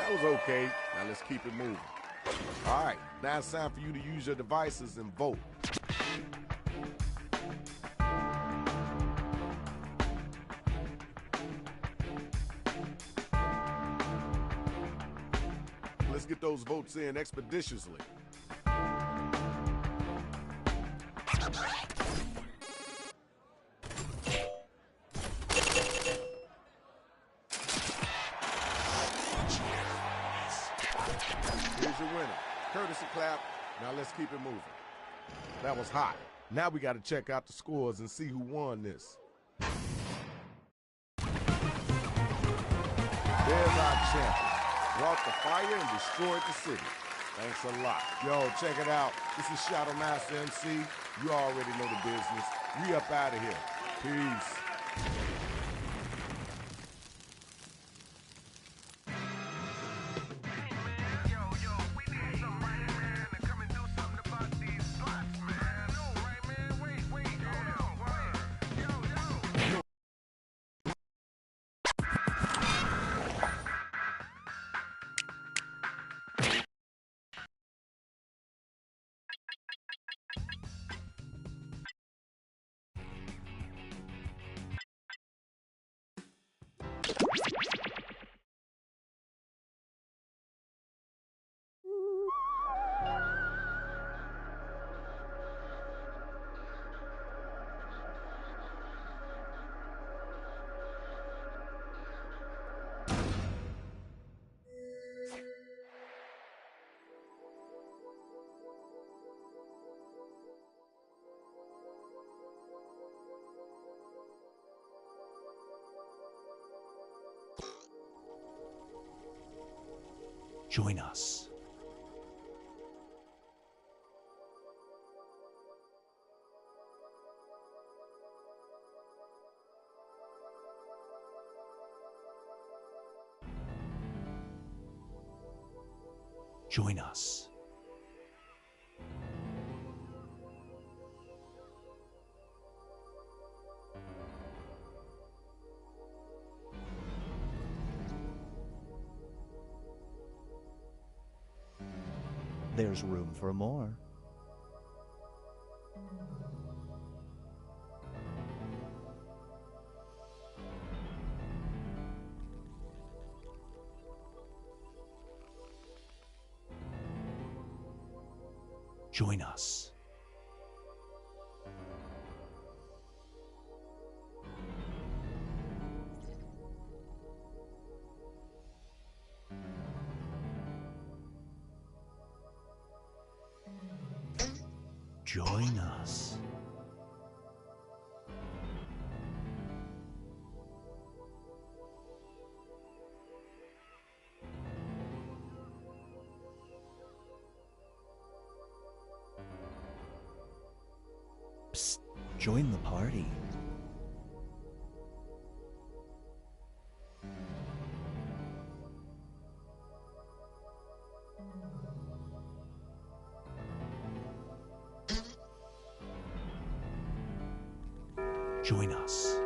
That was okay. Now let's keep it moving. All right, now it's time for you to use your devices and vote. Let's get those votes in expeditiously. Here's your winner. Courtesy clap. Now let's keep it moving. That was hot. Now we got to check out the scores and see who won this. There's our champion. Brought the fire and destroyed the city. Thanks a lot. Yo, check it out. This is Shadow Master MC. You already know the business. We up out of here. Peace. Join us. Join us. There's room for more. Join us. Join us. Psst, join the party. Join us.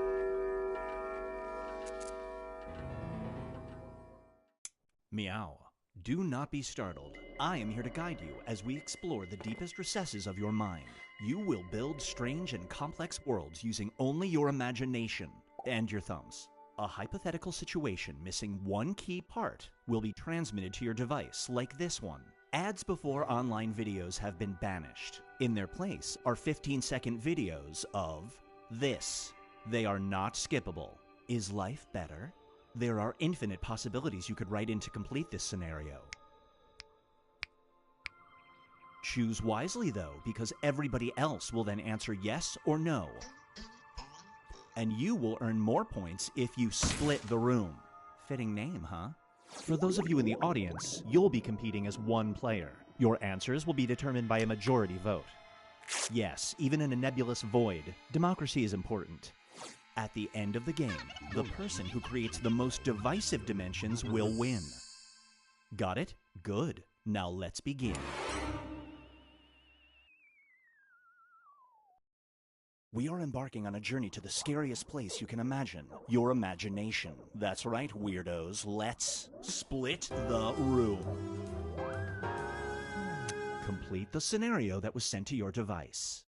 Meow. Do not be startled. I am here to guide you as we explore the deepest recesses of your mind. You will build strange and complex worlds using only your imagination and your thumbs. A hypothetical situation missing one key part will be transmitted to your device, like this one. Ads before online videos have been banished. In their place are 15-second videos of this. They are not skippable. Is life better? There are infinite possibilities you could write in to complete this scenario. Choose wisely, though, because everybody else will then answer yes or no. And you will earn more points if you split the room. Fitting name, huh? For those of you in the audience, you'll be competing as one player. Your answers will be determined by a majority vote. Yes, even in a nebulous void, democracy is important. At the end of the game, the person who creates the most divisive dimensions will win. Got it? Good. Now let's begin. We are embarking on a journey to the scariest place you can imagine. Your imagination. That's right, weirdos. Let's split the room. Complete the scenario that was sent to your device.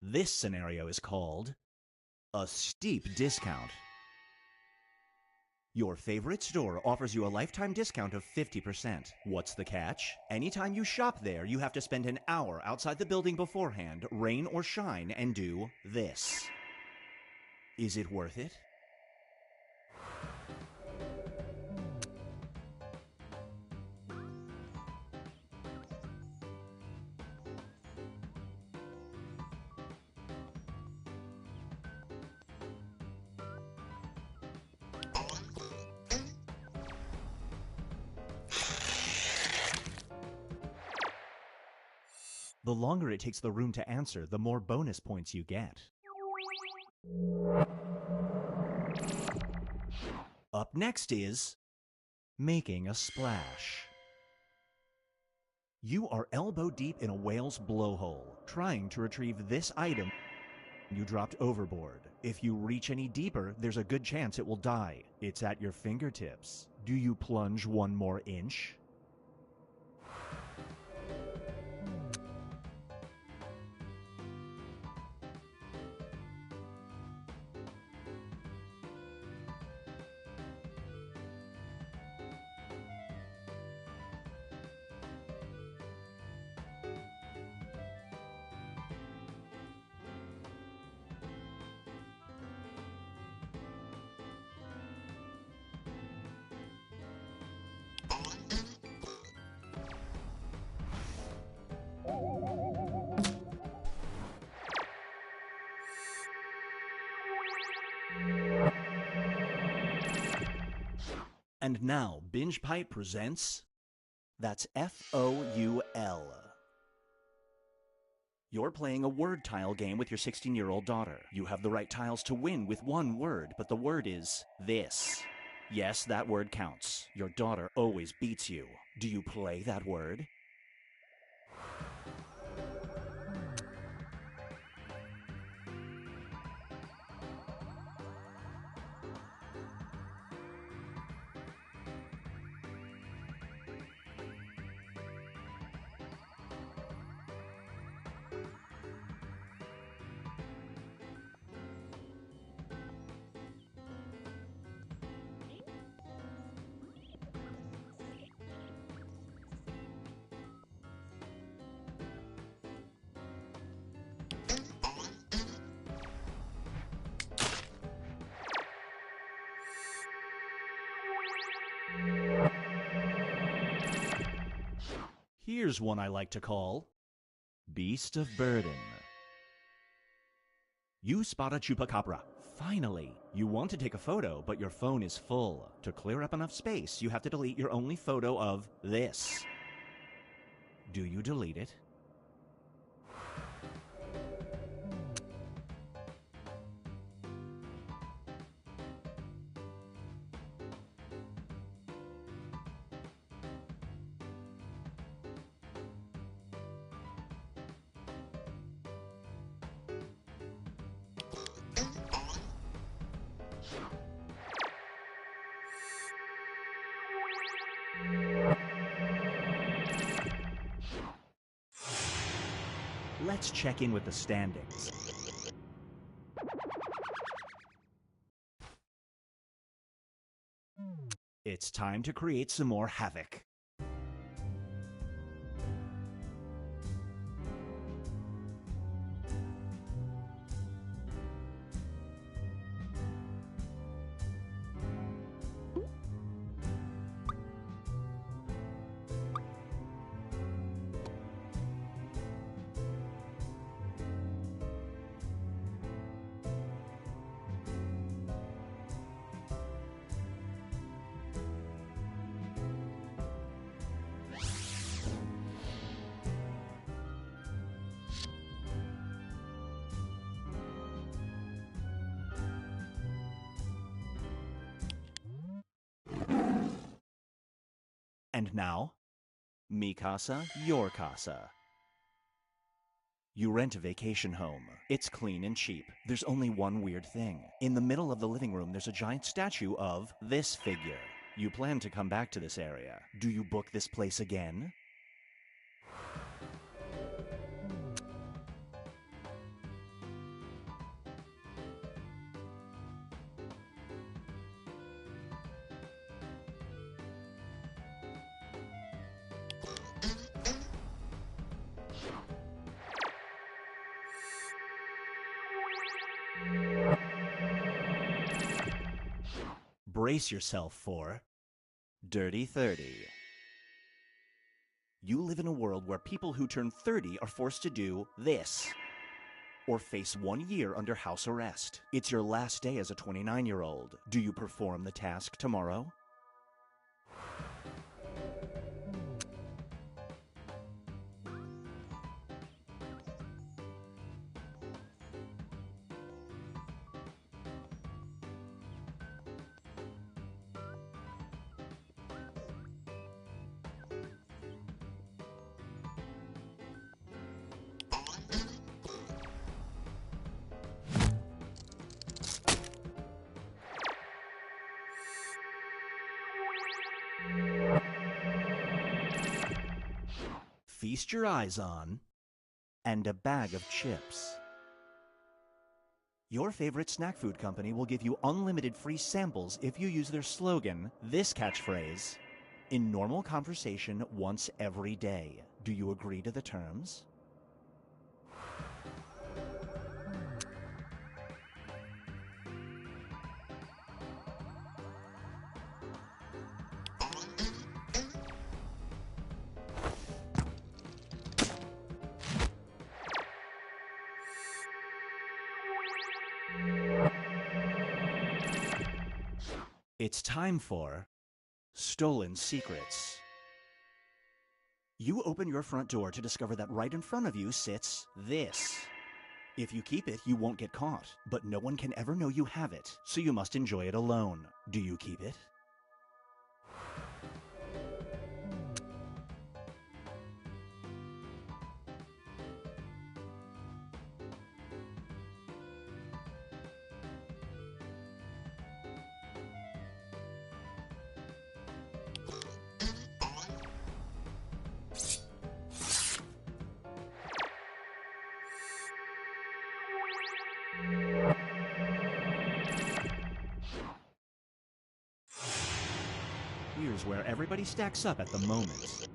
This scenario is called a steep discount. Your favorite store offers you a lifetime discount of 50%. What's the catch? Anytime you shop there, you have to spend an hour outside the building beforehand, rain or shine, and do this. Is it worth it? The longer it takes the room to answer, the more bonus points you get. Up next is making a splash. You are elbow deep in a whale's blowhole, trying to retrieve this item you dropped overboard. If you reach any deeper, there's a good chance it will die. It's at your fingertips. Do you plunge one more inch? And now, Binge Pipe presents... That's F-O-U-L. You're playing a word tile game with your 16-year-old daughter. You have the right tiles to win with one word, but the word is this. Yes, that word counts. Your daughter always beats you. Do you play that word? Here's one I like to call Beast of Burden. You spot a chupacabra. Finally! You want to take a photo, but your phone is full. To clear up enough space, you have to delete your only photo of this. Do you delete it? Let's check in with the standings. It's time to create some more havoc. And now, mi casa, your casa. You rent a vacation home. It's clean and cheap. There's only one weird thing. In the middle of the living room, there's a giant statue of this figure. You plan to come back to this area. Do you book this place again? Brace yourself for Dirty 30. You live in a world where people who turn 30 are forced to do this, or face 1 year under house arrest. It's your last day as a 29-year-old. Do you perform the task tomorrow? Feast your eyes on, and a bag of chips. Your favorite snack food company will give you unlimited free samples if you use their slogan, this catchphrase, in normal conversation once every day. Do you agree to the terms? It's time for Stolen Secrets. You open your front door to discover that right in front of you sits this. If you keep it, you won't get caught, but no one can ever know you have it, so you must enjoy it alone. Do you keep it? Here's where everybody stacks up at the moment.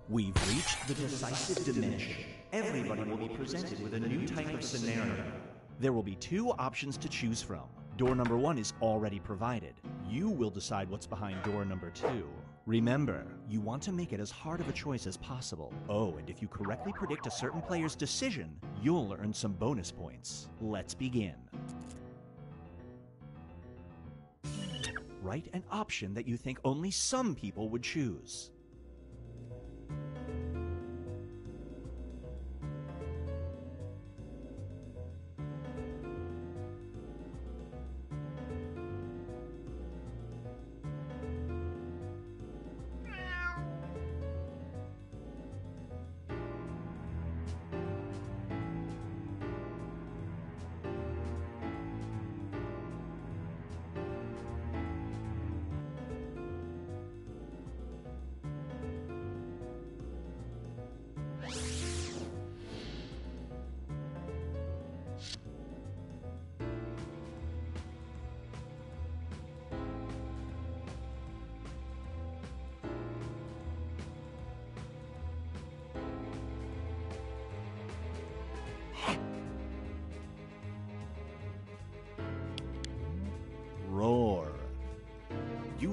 We've reached the decisive dimension. Everybody will be presented with a new type of scenario. There will be two options to choose from. Door number 1 is already provided. You will decide what's behind door number 2. Remember, you want to make it as hard of a choice as possible. Oh, and if you correctly predict a certain player's decision, you'll earn some bonus points. Let's begin. Write an option that you think only some people would choose.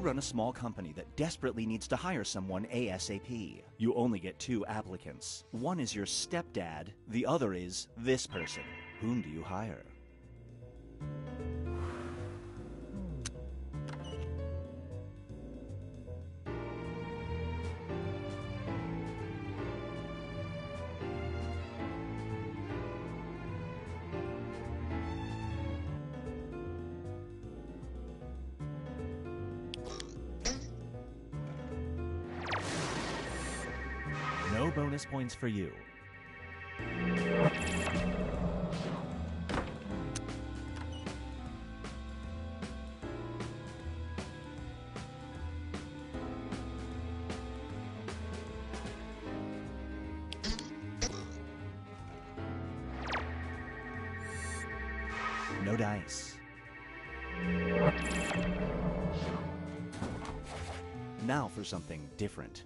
You run a small company that desperately needs to hire someone ASAP. You only get 2 applicants. One is your stepdad, the other is this person. Whom do you hire? No bonus points for you. No dice. Now for something different.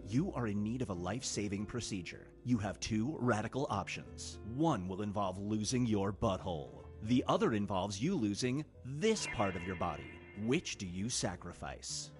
You are in need of a life-saving procedure. You have 2 radical options. One will involve losing your butthole. The other involves you losing this part of your body. Which do you sacrifice?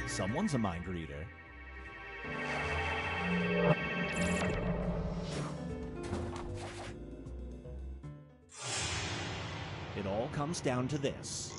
Someone's a mind reader. It all comes down to this.